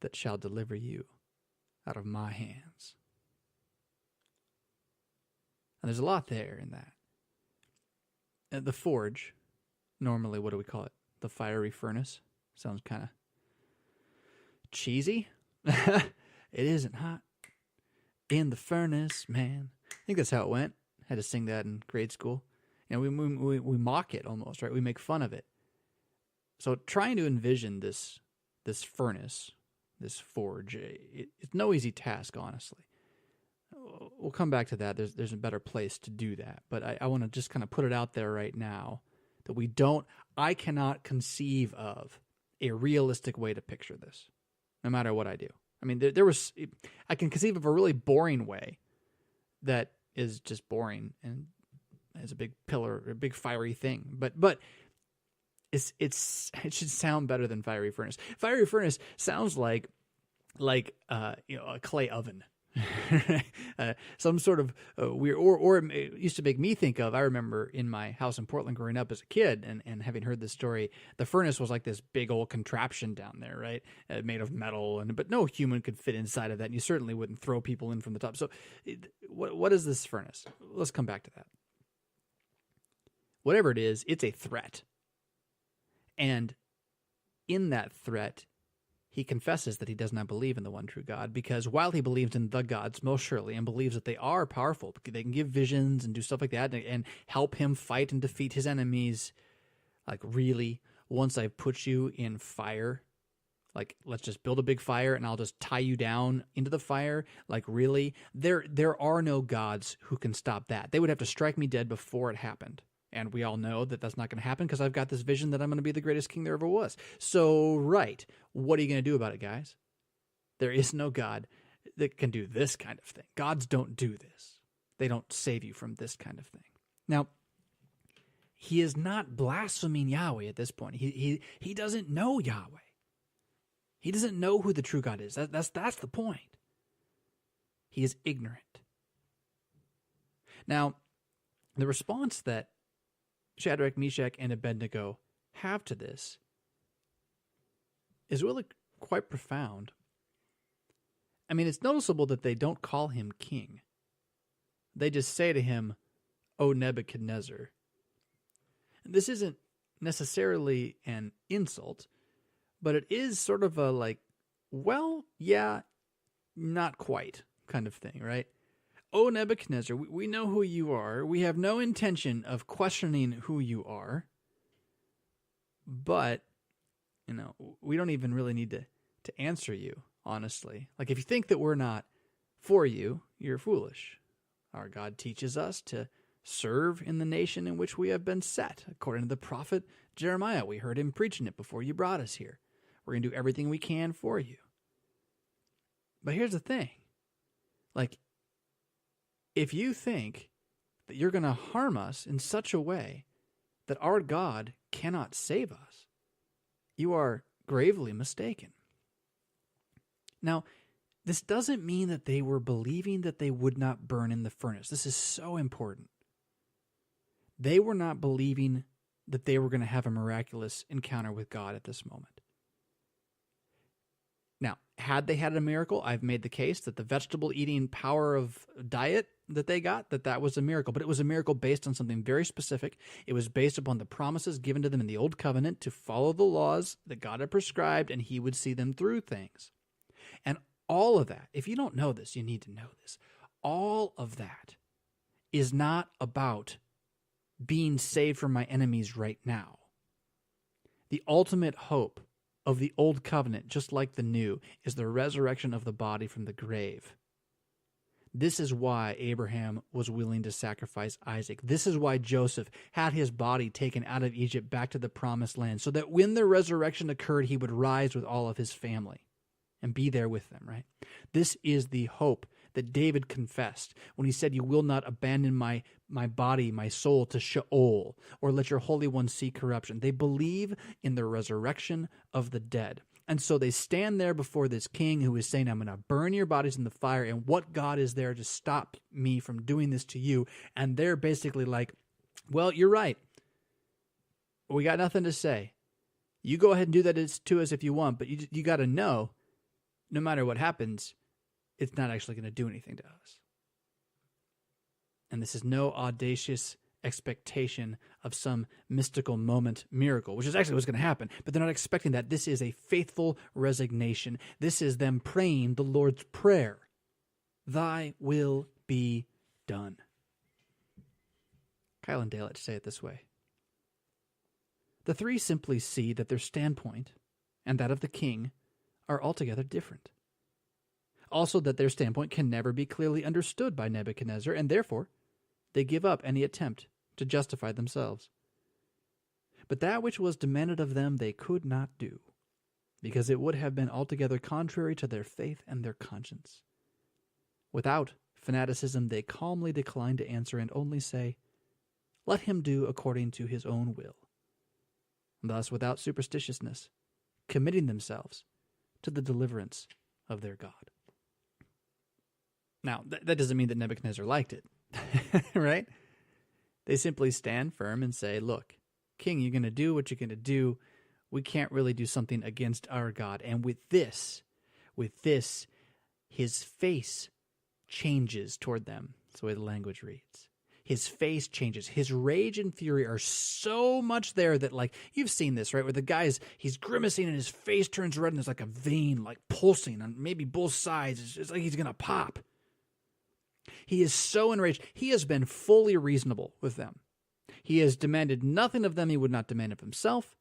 [SPEAKER 1] that shall deliver you out of my hands? And there's a lot there in that. The forge, normally, what do we call it? The fiery furnace. Sounds kind of cheesy. It isn't hot in the furnace, man. I think that's how it went. Had to sing that in grade school. We mock it almost, right? We make fun of it. So trying to envision this furnace, this forge, it's no easy task, honestly. We'll come back to that. There's a better place to do that. But I want to just kind of put it out there right now that I cannot conceive of a realistic way to picture this, no matter what I do. I mean, I can conceive of a really boring way that is just boring and is a big pillar, a big fiery thing. But it should sound better than fiery furnace. Fiery furnace sounds like a clay oven. Some sort of weird, or it used to make me think of, I remember in my house in Portland growing up as a kid and having heard this story, the furnace was like this big old contraption down there, right? Made of metal, but no human could fit inside of that, and you certainly wouldn't throw people in from the top. So what is this furnace? Let's come back to that. Whatever it is, it's a threat. And in that threat, he confesses that he does not believe in the one true God, because while he believes in the gods, most surely, and believes that they are powerful, they can give visions and do stuff like that and help him fight and defeat his enemies, like, really, once I've put you in fire, like, let's just build a big fire and I'll just tie you down into the fire, like, really? There are no gods who can stop that. They would have to strike me dead before it happened. And we all know that that's not going to happen because I've got this vision that I'm going to be the greatest king there ever was. So, right, what are you going to do about it, guys? There is no God that can do this kind of thing. Gods don't do this. They don't save you from this kind of thing. Now, he is not blaspheming Yahweh at this point. He doesn't know Yahweh. He doesn't know who the true God is. That's the point. He is ignorant. Now, the response that Shadrach, Meshach, and Abednego have to this is really quite profound. I mean, it's noticeable that they don't call him king. They just say to him, "O Nebuchadnezzar." This isn't necessarily an insult, but it is sort of a well, yeah, not quite kind of thing, right? O Nebuchadnezzar, we know who you are. We have no intention of questioning who you are. But, we don't even really need to answer you, honestly. Like, if you think that we're not for you, you're foolish. Our God teaches us to serve in the nation in which we have been set. According to the prophet Jeremiah, we heard him preaching it before you brought us here. We're going to do everything we can for you. But here's the thing. Like, if you think that you're going to harm us in such a way that our God cannot save us, you are gravely mistaken. Now, this doesn't mean that they were believing that they would not burn in the furnace. This is so important. They were not believing that they were going to have a miraculous encounter with God at this moment. Now, had they had a miracle, I've made the case that the vegetable-eating power of diet that they got, that was a miracle. But it was a miracle based on something very specific. It was based upon the promises given to them in the Old Covenant to follow the laws that God had prescribed, and he would see them through things. And all of that, if you don't know this, you need to know this. All of that is not about being saved from my enemies right now. The ultimate hope of the Old Covenant, just like the New, is the resurrection of the body from the grave. This is why Abraham was willing to sacrifice Isaac. This is why Joseph had his body taken out of Egypt back to the promised land, so that when the resurrection occurred, he would rise with all of his family and be there with them, right? This is the hope that David confessed when he said, you will not abandon my body, my soul to Sheol, or let your Holy One see corruption. They believe in the resurrection of the dead. And so they stand there before this king who is saying, I'm going to burn your bodies in the fire, and what God is there to stop me from doing this to you? And they're basically like, well, you're right. We got nothing to say. You go ahead and do that to us if you want, but you got to know, no matter what happens, it's not actually going to do anything to us. And this is no audacious expectation of some mystical moment miracle, which is actually what's going to happen, but they're not expecting that. This is a faithful resignation. This is them praying the Lord's Prayer. Thy will be done. Kyle and Dale like to say it this way. The three simply see that their standpoint and that of the king are altogether different. Also, that their standpoint can never be clearly understood by Nebuchadnezzar, and therefore they give up any attempt to justify themselves. But that which was demanded of them they could not do, because it would have been altogether contrary to their faith and their conscience. Without fanaticism, they calmly decline to answer and only say, let him do according to his own will. Thus, without superstitiousness, committing themselves to the deliverance of their God. Now, that doesn't mean that Nebuchadnezzar liked it, right? They simply stand firm and say, look, king, you're going to do what you're going to do. We can't really do something against our God. And with this, his face changes toward them. That's the way the language reads. His face changes. His rage and fury are so much there that, like, you've seen this, right? Where the guy he's grimacing and his face turns red and there's like a vein, like, pulsing on maybe both sides. It's like he's going to pop. He is so enraged. He has been fully reasonable with them. He has demanded nothing of them he would not demand of himself.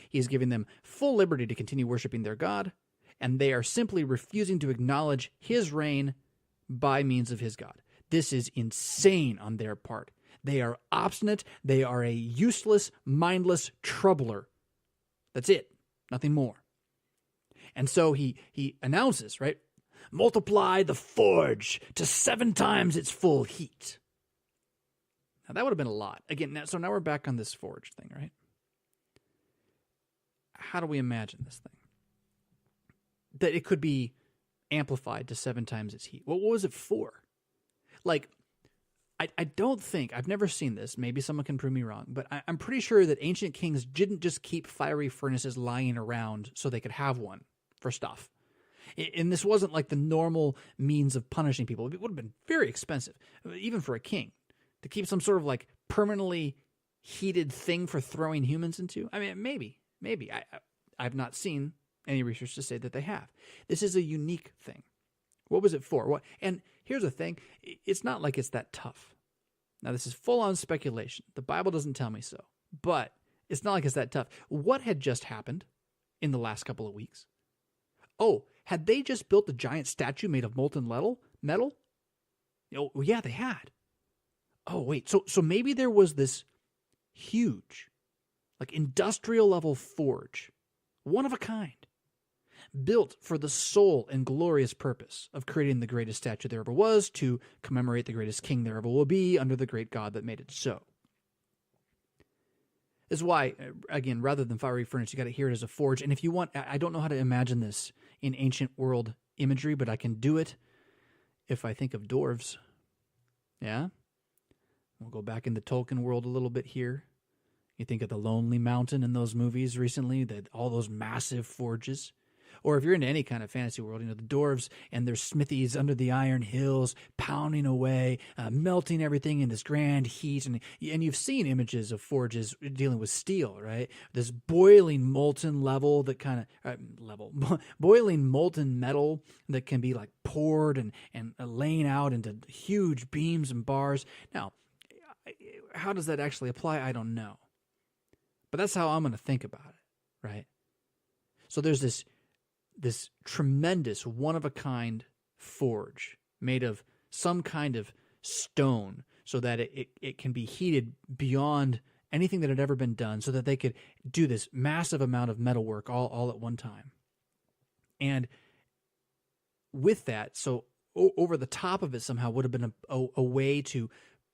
[SPEAKER 1] He is giving them full liberty to continue worshiping their God, and they are simply refusing to acknowledge his reign by means of his God. This is insane on their part. They are obstinate. They are a useless, mindless troubler. That's it. Nothing more. And so he announces, right? Multiply the forge to 7 times its full heat. Now, that would have been a lot. Again, so now we're back on this forge thing, right? How do we imagine this thing? That it could be amplified to 7 times its heat. Well, what was it for? Like, I don't think, I've never seen this, maybe someone can prove me wrong, but I'm pretty sure that ancient kings didn't just keep fiery furnaces lying around so they could have one for stuff. And this wasn't like the normal means of punishing people. It would have been very expensive, even for a king, to keep some sort of like permanently heated thing for throwing humans into. I mean, maybe. I've not seen any research to say that they have. This is a unique thing What was it for? What? And here's the thing. It's not like it's that tough. Now, this is full-on speculation. The Bible doesn't tell me so. But it's not like it's that tough. What had just happened in the last couple of weeks? Oh, had they just built a giant statue made of molten metal? Oh, yeah, they had. Oh, wait. So maybe there was this huge, like industrial level forge, one of a kind, built for the sole and glorious purpose of creating the greatest statue there ever was to commemorate the greatest king there ever will be under the great God that made it so. This is why, again, rather than fiery furnace, you got to hear it as a forge. And if you want, I don't know how to imagine this in ancient world imagery, but I can do it if I think of dwarves. Yeah? We'll go back in the Tolkien world a little bit here. You think of the Lonely Mountain in those movies recently, that all those massive forges. Or if you're into any kind of fantasy world, the dwarves and their smithies under the iron hills, pounding away, melting everything in this grand heat. And you've seen images of forges dealing with steel, right? This boiling molten level that kind of, boiling molten metal that can be like poured and laying out into huge beams and bars. Now, how does that actually apply? I don't know. But that's how I'm going to think about it, right? So there's this tremendous one-of-a-kind forge made of some kind of stone so that it can be heated beyond anything that had ever been done so that they could do this massive amount of metalwork all at one time. And with that, so over the top of it somehow would have been a way to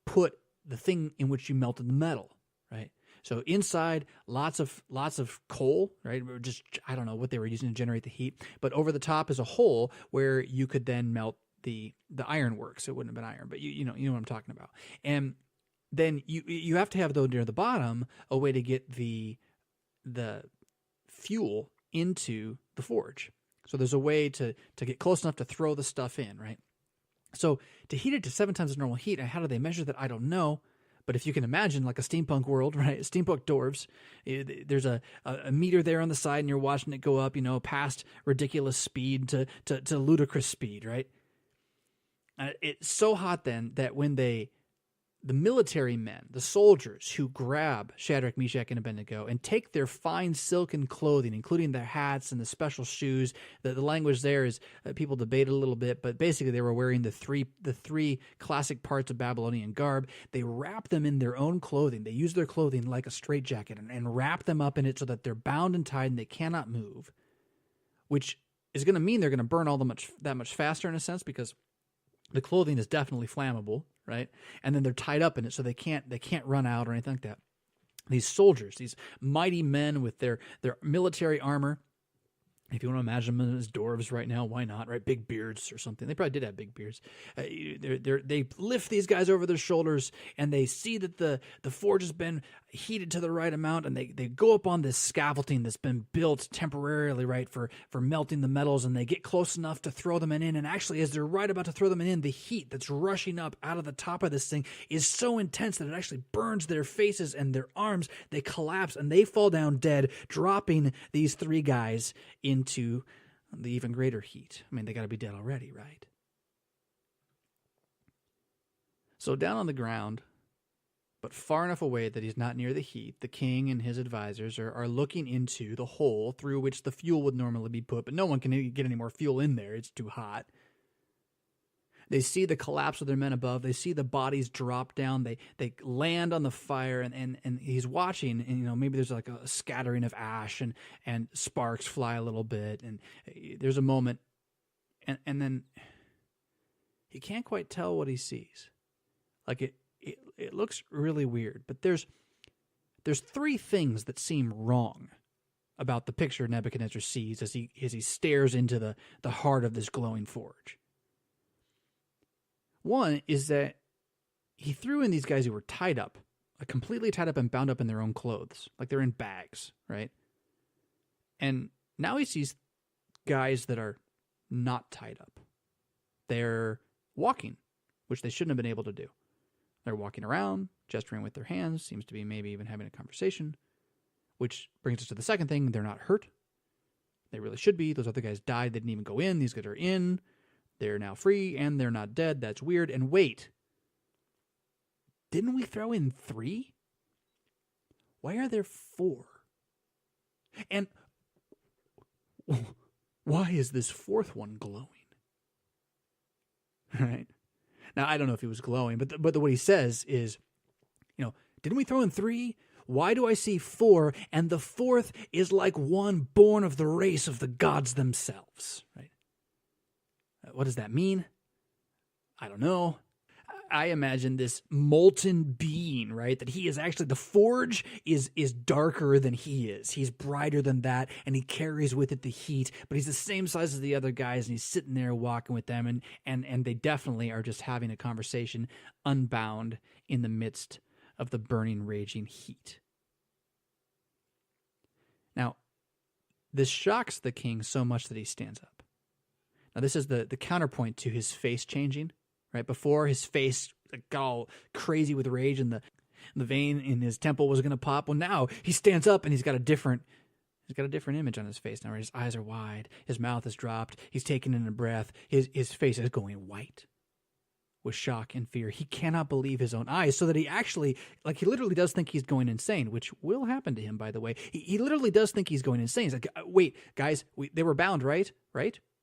[SPEAKER 1] put the thing in which you melted the metal, right? So inside, lots of coal, right? Or just, I don't know what they were using to generate the heat. But over the top is a hole where you could then melt the ironwork. So it wouldn't have been iron, but you know what I'm talking about. And then you have to have, though, near the bottom, a way to get the fuel into the forge. So there's a way to get close enough to throw the stuff in, right? So to heat it to 7 times the normal heat, and how do they measure that? I don't know. But if you can imagine, like a steampunk world, right? Steampunk dwarves, there's a meter there on the side, and you're watching it go up, past ridiculous speed to ludicrous speed, right? It's so hot then that when the military men, the soldiers who grab Shadrach, Meshach, and Abednego and take their fine silken clothing, including their hats and the special shoes, the language there is, people debate a little bit, but basically they were wearing the three classic parts of Babylonian garb. They wrap them in their own clothing. They use their clothing like a straitjacket and wrap them up in it so that they're bound and tied and they cannot move, which is going to mean they're going to burn that much faster in a sense because the clothing is definitely flammable, right? And then they're tied up in it so they can't run out or anything like that. These soldiers, these mighty men with their military armor, if you want to imagine them as dwarves right now, why not, right? Big beards or something. They probably did have big beards. They lift these guys over their shoulders, and they see that the forge has been heated to the right amount, and they go up on this scaffolding that's been built temporarily, right, for melting the metals, and they get close enough to throw them in. And actually, as they're right about to throw them in, the heat that's rushing up out of the top of this thing is so intense that it actually burns their faces and their arms. They collapse, and they fall down dead, dropping these 3 guys into the even greater heat. I mean, they got to be dead already, right? So down on the ground, but far enough away that he's not near the heat, the king and his advisors are looking into the hole through which the fuel would normally be put, but no one can get any more fuel in there. It's too hot. They see the collapse of their men above. They see the bodies drop down. They land on the fire, and he's watching, and maybe there's like a scattering of ash and sparks fly a little bit, and there's a moment, and then he can't quite tell what he sees. Like it looks really weird, but there's 3 things that seem wrong about the picture Nebuchadnezzar sees as he stares into the heart of this glowing forge. One is that he threw in these guys who were tied up, completely tied up and bound up in their own clothes, like they're in bags, right? And now he sees guys that are not tied up. They're walking, which they shouldn't have been able to do. They're walking around, gesturing with their hands, seems to be maybe even having a conversation, which brings us to the second thing. They're not hurt. They really should be. Those other guys died. They didn't even go in. These guys are in. They're now free, and they're not dead. That's weird. And wait, didn't we throw in 3? Why are there 4? And why is this 4th one glowing? Right? Now, I don't know if he was glowing, but what he says is, didn't we throw in 3? Why do I see 4? And the 4th is like one born of the race of the gods themselves. Right? What does that mean? I don't know. I imagine this molten being, right? That he is actually, the forge is darker than he is. He's brighter than that, and he carries with it the heat, but he's the same size as the other guys, and he's sitting there walking with them, and they definitely are just having a conversation unbound in the midst of the burning, raging heat. Now, this shocks the king so much that he stands up. Now, this is the counterpoint to his face changing. Right before, his face got all crazy with rage, and the vein in his temple was going to pop. Well, now he stands up, and he's got a different image on his face now. Where his eyes are wide, his mouth is dropped, he's taking in a breath. His face is going white with shock and fear. He cannot believe his own eyes, so that he actually, he literally does think he's going insane, which will happen to him, by the way. He literally does think he's going insane. He's like, wait, guys, they were bound, right?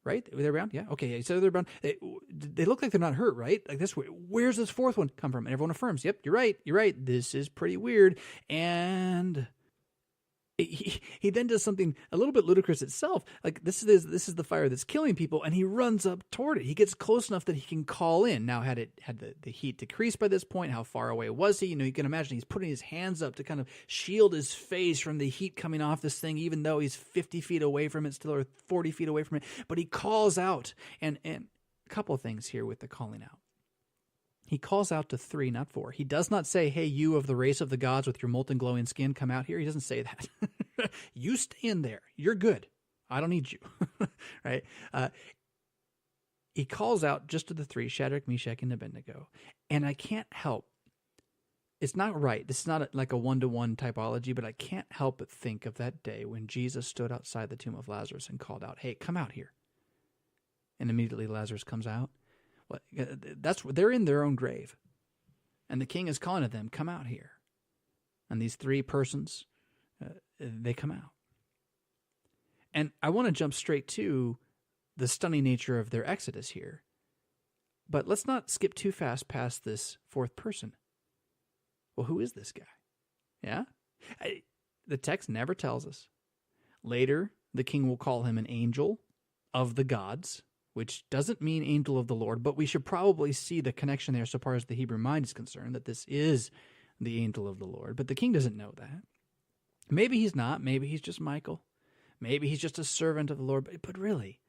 [SPEAKER 1] Right? They're bound? Yeah. Okay. So they're bound. They look like they're not hurt, right? Like this. Where's this 4th one come from? And everyone affirms, yep, you're right. You're right. This is pretty weird. And he then does something a little bit ludicrous itself. Like this is the fire that's killing people, and he runs up toward it. He gets close enough that he can call in. Now, had the heat decreased by this point, how far away was he? You can imagine he's putting his hands up to kind of shield his face from the heat coming off this thing, even though he's 50 feet away from it still, or 40 feet away from it. But he calls out, and a couple of things here with the calling out. He calls out to 3, not 4. He does not say, hey, you of the race of the gods with your molten glowing skin, come out here. He doesn't say that. You stay in there. You're good. I don't need you. Right? He calls out just to the 3, Shadrach, Meshach, and Abednego. And I can't help. It's not right. This is not like a one-to-one typology, but I can't help but think of that day when Jesus stood outside the tomb of Lazarus and called out, hey, come out here. And immediately Lazarus comes out. They're in their own grave, and the king is calling to them, come out here. And these 3 persons, they come out. And I want to jump straight to the stunning nature of their exodus here, but let's not skip too fast past this 4th person. Well, who is this guy? Yeah, the text never tells us. Later, the king will call him an angel of the gods, which doesn't mean angel of the Lord, but we should probably see the connection there so far as the Hebrew mind is concerned, that this is the angel of the Lord. But the king doesn't know that. Maybe he's not. Maybe he's just Michael. Maybe he's just a servant of the Lord. But really,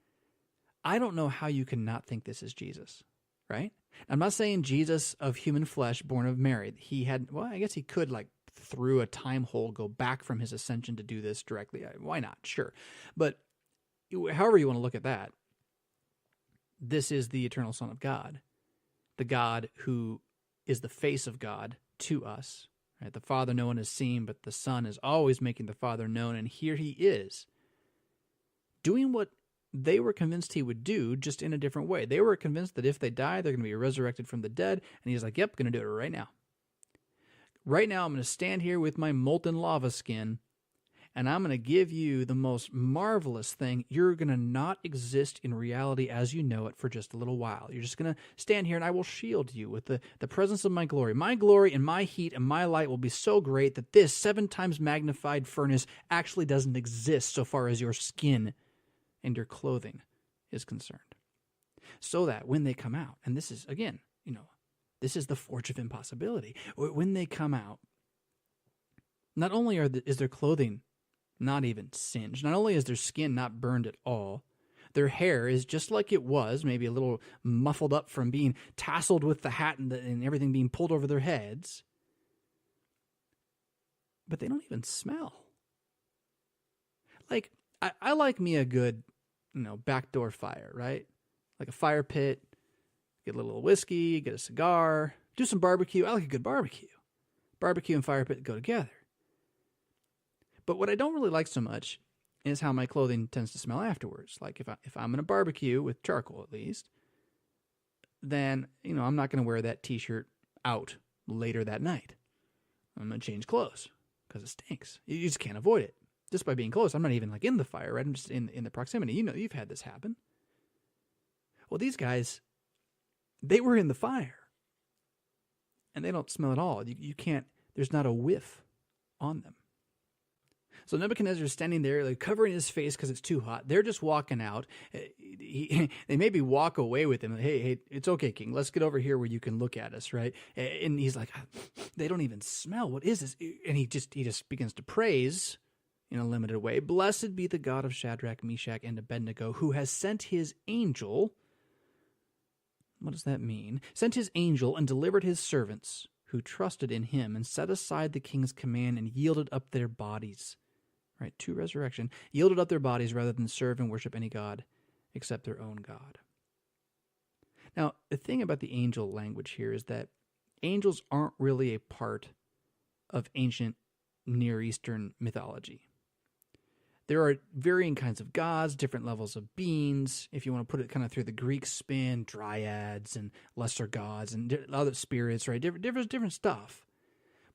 [SPEAKER 1] I don't know how you can not think this is Jesus, right? I'm not saying Jesus of human flesh, born of Mary. I guess he could, through a time hole, go back from his ascension to do this directly. Why not? Sure. But however you want to look at that, this is the eternal Son of God, the God who is the face of God to us. Right? The Father no one has seen, but the Son is always making the Father known, and here he is, doing what they were convinced he would do, just in a different way. They were convinced that if they die, they're going to be resurrected from the dead, and he's like, yep, going to do it right now. Right now, I'm going to stand here with my molten lava skin, and I'm going to give you the most marvelous thing. You're going to not exist in reality as you know it for just a little while. You're just going to stand here, and I will shield you with the presence of my glory. My glory and my heat and my light will be so great that this 7 times magnified furnace actually doesn't exist so far as your skin and your clothing is concerned. So that when they come out, and this is, again, this is the Forge of Impossibility. When they come out, not only is their clothing not even singed, not only is their skin not burned at all, their hair is just like it was, maybe a little muffled up from being tasseled with the hat and everything being pulled over their heads, but they don't even smell. I like me a good, backdoor fire, right? Like a fire pit, get a little whiskey, get a cigar, do some barbecue. I like a good barbecue. Barbecue and fire pit go together. But what I don't really like so much is how my clothing tends to smell afterwards. Like if I'm going to barbecue with charcoal, at least, then, I'm not going to wear that t-shirt out later that night. I'm going to change clothes because it stinks. You just can't avoid it. Just by being close, I'm not even like in the fire, right? I'm just in the proximity. You've had this happen. Well, these guys, they were in the fire. And they don't smell at all. You can't, there's not a whiff on them. So Nebuchadnezzar is standing there, like covering his face because it's too hot. They're just walking out. They maybe walk away with him. Hey, it's okay, King. Let's get over here where you can look at us, right? And he's like, they don't even smell. What is this? And he just begins to praise in a limited way. Blessed be the God of Shadrach, Meshach, and Abednego, who has sent his angel. What does that mean? Sent his angel and delivered his servants who trusted in him and set aside the king's command and yielded up their bodies. Right, to resurrection. Yielded up their bodies rather than serve and worship any god except their own God. Now, the thing about the angel language here is that angels aren't really a part of ancient Near Eastern mythology. There are varying kinds of gods, different levels of beings. If you want to put it kind of through the Greek spin, dryads and lesser gods and other spirits, right? Different stuff.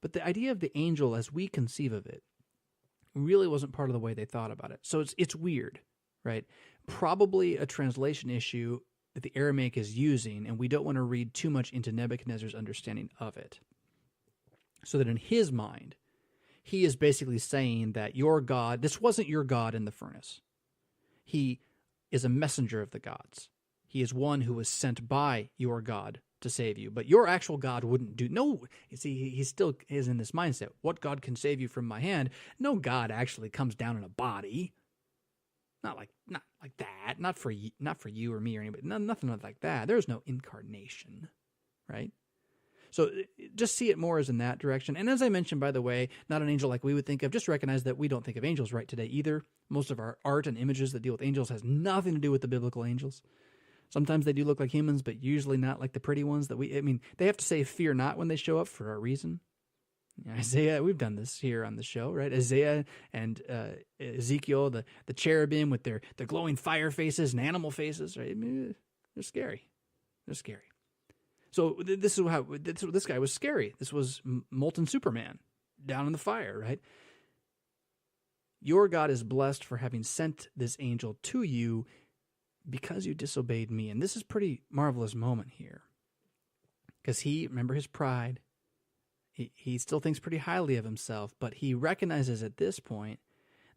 [SPEAKER 1] But the idea of the angel, as we conceive of it, really wasn't part of the way they thought about it. So it's weird, right? Probably a translation issue that the Aramaic is using, and we don't want to read too much into Nebuchadnezzar's understanding of it. So that in his mind, he is basically saying that your God, this wasn't your God in the furnace. He is a messenger of the gods. He is one who was sent by your God to save you. But your actual God wouldn't do... No, you see, he still is in this mindset. What God can save you from my hand? No God actually comes down in a body. Not like that. Not for you or me or anybody. Nothing like that. There's no incarnation, right? So just see it more as in that direction. And as I mentioned, by the way, not an angel like we would think of. Just recognize that we don't think of angels right today either. Most of our art and images that deal with angels has nothing to do with the biblical angels. Sometimes they do look like humans, but usually not like the pretty ones that they have to say fear not when they show up for a reason. Isaiah, we've done this here on the show, right? Isaiah and Ezekiel, the cherubim with their glowing fire faces and animal faces, right? They're scary. They're scary. So this guy was scary. This was molten Superman down in the fire, right? Your God is blessed for having sent this angel to you because you disobeyed me. And this is a pretty marvelous moment here. Because remember his pride. He still thinks pretty highly of himself, but he recognizes at this point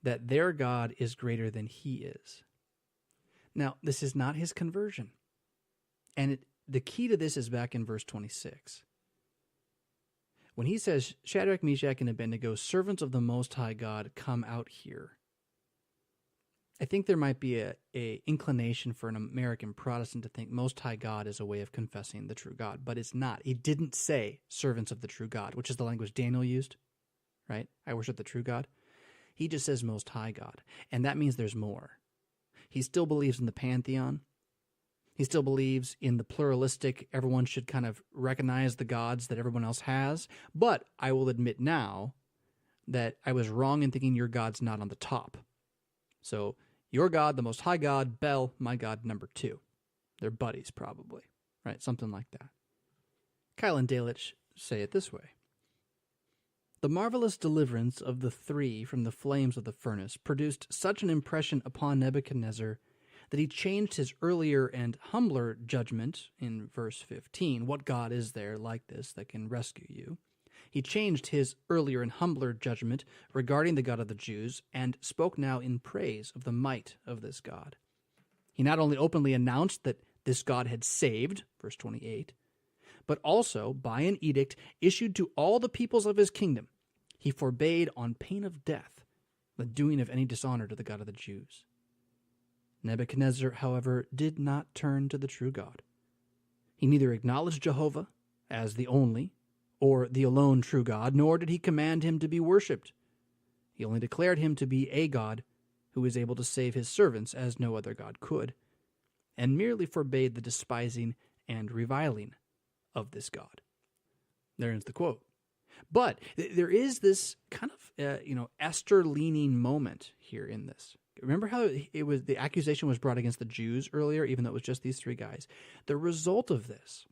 [SPEAKER 1] that their God is greater than he is. Now, this is not his conversion. And the key to this is back in verse 26. When he says, Shadrach, Meshach, and Abednego, servants of the Most High God, come out here. I think there might be a inclination for an American Protestant to think Most High God is a way of confessing the true God, but it's not. He didn't say servants of the true God, which is the language Daniel used, right? I worship the true God. He just says Most High God, and that means there's more. He still believes in the pantheon. He still believes in the pluralistic, everyone should kind of recognize the gods that everyone else has, but I will admit now that I was wrong in thinking your God's not on the top. So your God, the Most High God, Bel, my God, number 2. They're buddies, probably, right? Something like that. Kyle and Dalish say it this way. The marvelous deliverance of the 3 from the flames of the furnace produced such an impression upon Nebuchadnezzar that he changed his earlier and humbler judgment in verse 15. What God is there like this that can rescue you? He changed his earlier and humbler judgment regarding the God of the Jews and spoke now in praise of the might of this God. He not only openly announced that this God had saved, verse 28, but also, by an edict issued to all the peoples of his kingdom, he forbade on pain of death the doing of any dishonor to the God of the Jews. Nebuchadnezzar, however, did not turn to the true God. He neither acknowledged Jehovah as the only or the alone true God, nor did he command him to be worshipped. He only declared him to be a God who is able to save his servants as no other God could, and merely forbade the despising and reviling of this God. There ends the quote. But there is this kind of, Esther-leaning moment here in this. Remember how the accusation was brought against the Jews earlier, even though it was just these three guys? The result of this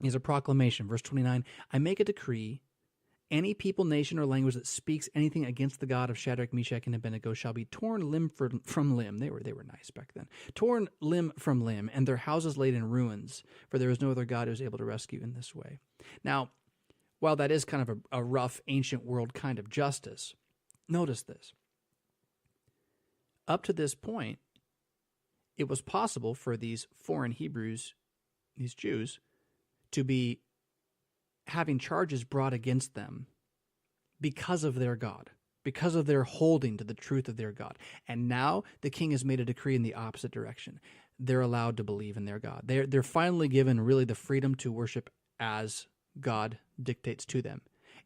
[SPEAKER 1] is a proclamation. Verse 29, I make a decree. Any people, nation, or language that speaks anything against the God of Shadrach, Meshach, and Abednego shall be torn limb from limb. They were nice back then. Torn limb from limb, and their houses laid in ruins, for there is no other God who is able to rescue in this way. Now, while that is kind of a rough, ancient world kind of justice, notice this. Up to this point, it was possible for these foreign Hebrews, these Jews, to be having charges brought against them because of their God, because of their holding to the truth of their God. And now the king has made a decree in the opposite direction. They're allowed to believe in their God. They're finally given really the freedom to worship as God dictates to them.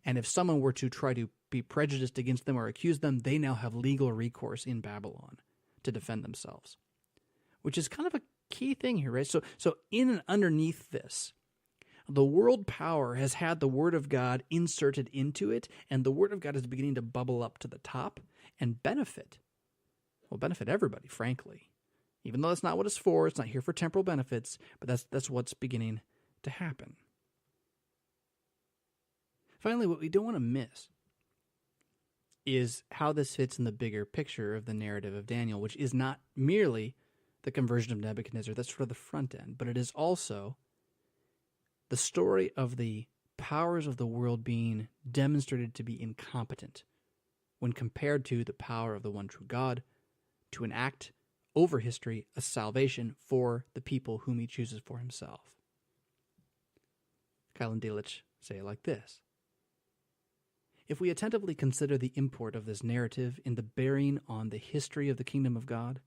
[SPEAKER 1] And if someone were to try to be prejudiced against them or accuse them, they now have legal recourse in Babylon to defend themselves, which is kind of a key thing here, right? So in and underneath this, the world power has had the Word of God inserted into it, and the Word of God is beginning to bubble up to the top and benefit everybody, frankly. Even though that's not what it's for, it's not here for temporal benefits, but that's what's beginning to happen. Finally, what we don't want to miss is how this fits in the bigger picture of the narrative of Daniel, which is not merely the conversion of Nebuchadnezzar, that's sort of the front end, but it is also the story of the powers of the world being demonstrated to be incompetent when compared to the power of the one true God to enact over history a salvation for the people whom he chooses for himself. Kyle and Delitzsch say it like this. If we attentively consider the import of this narrative in the bearing on the history of the kingdom of God,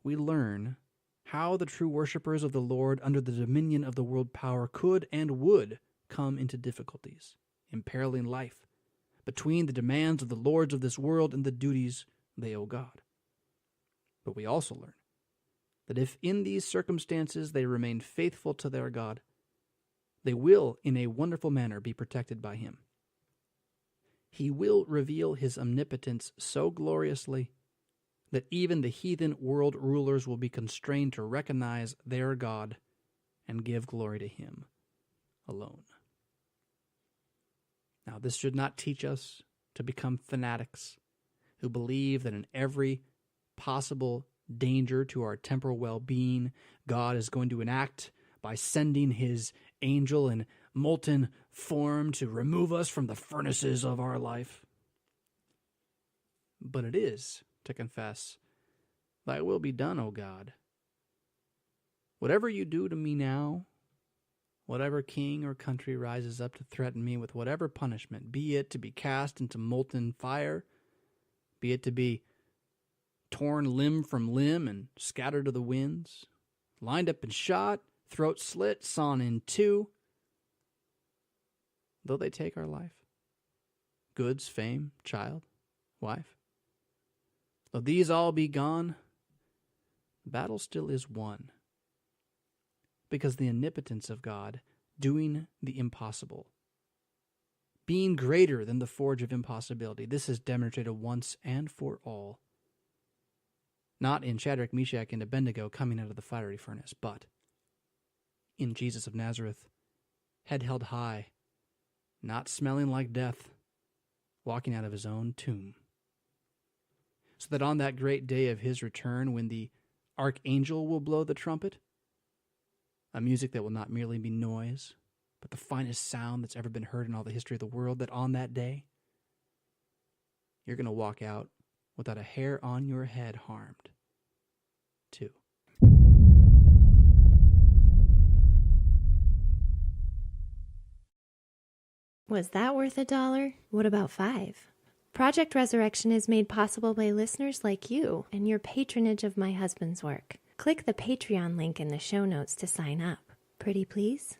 [SPEAKER 1] we learn how the true worshippers of the Lord under the dominion of the world power could and would come into difficulties, imperiling life, between the demands of the lords of this world and the duties they owe God. But we also learn that if in these circumstances they remain faithful to their God, they will in a wonderful manner be protected by him. He will reveal his omnipotence so gloriously that even the heathen world rulers will be constrained to recognize their God and give glory to him alone. Now, this should not teach us to become fanatics who believe that in every possible danger to our temporal well-being, God is going to enact by sending his angel in molten form to remove us from the furnaces of our life. But it is to confess, thy will be done, O God. Whatever you do to me now, whatever king or country rises up to threaten me with whatever punishment, be it to be cast into molten fire, be it to be torn limb from limb and scattered to the winds, lined up and shot, throat slit, sawn in two, though they take our life, goods, fame, child, wife, though these all be gone, the battle still is won, because the omnipotence of God doing the impossible, being greater than the Forge of Impossibility, this is demonstrated once and for all, not in Shadrach, Meshach, and Abednego coming out of the fiery furnace, but in Jesus of Nazareth, head held high, not smelling like death, walking out of his own tomb. So that on that great day of his return, when the archangel will blow the trumpet, a music that will not merely be noise, but the finest sound that's ever been heard in all the history of the world, that on that day, you're going to walk out without a hair on your head harmed, too.
[SPEAKER 2] Was that worth $1? What about $5? Project Resurrection is made possible by listeners like you and your patronage of my husband's work. Click the Patreon link in the show notes to sign up. Pretty please?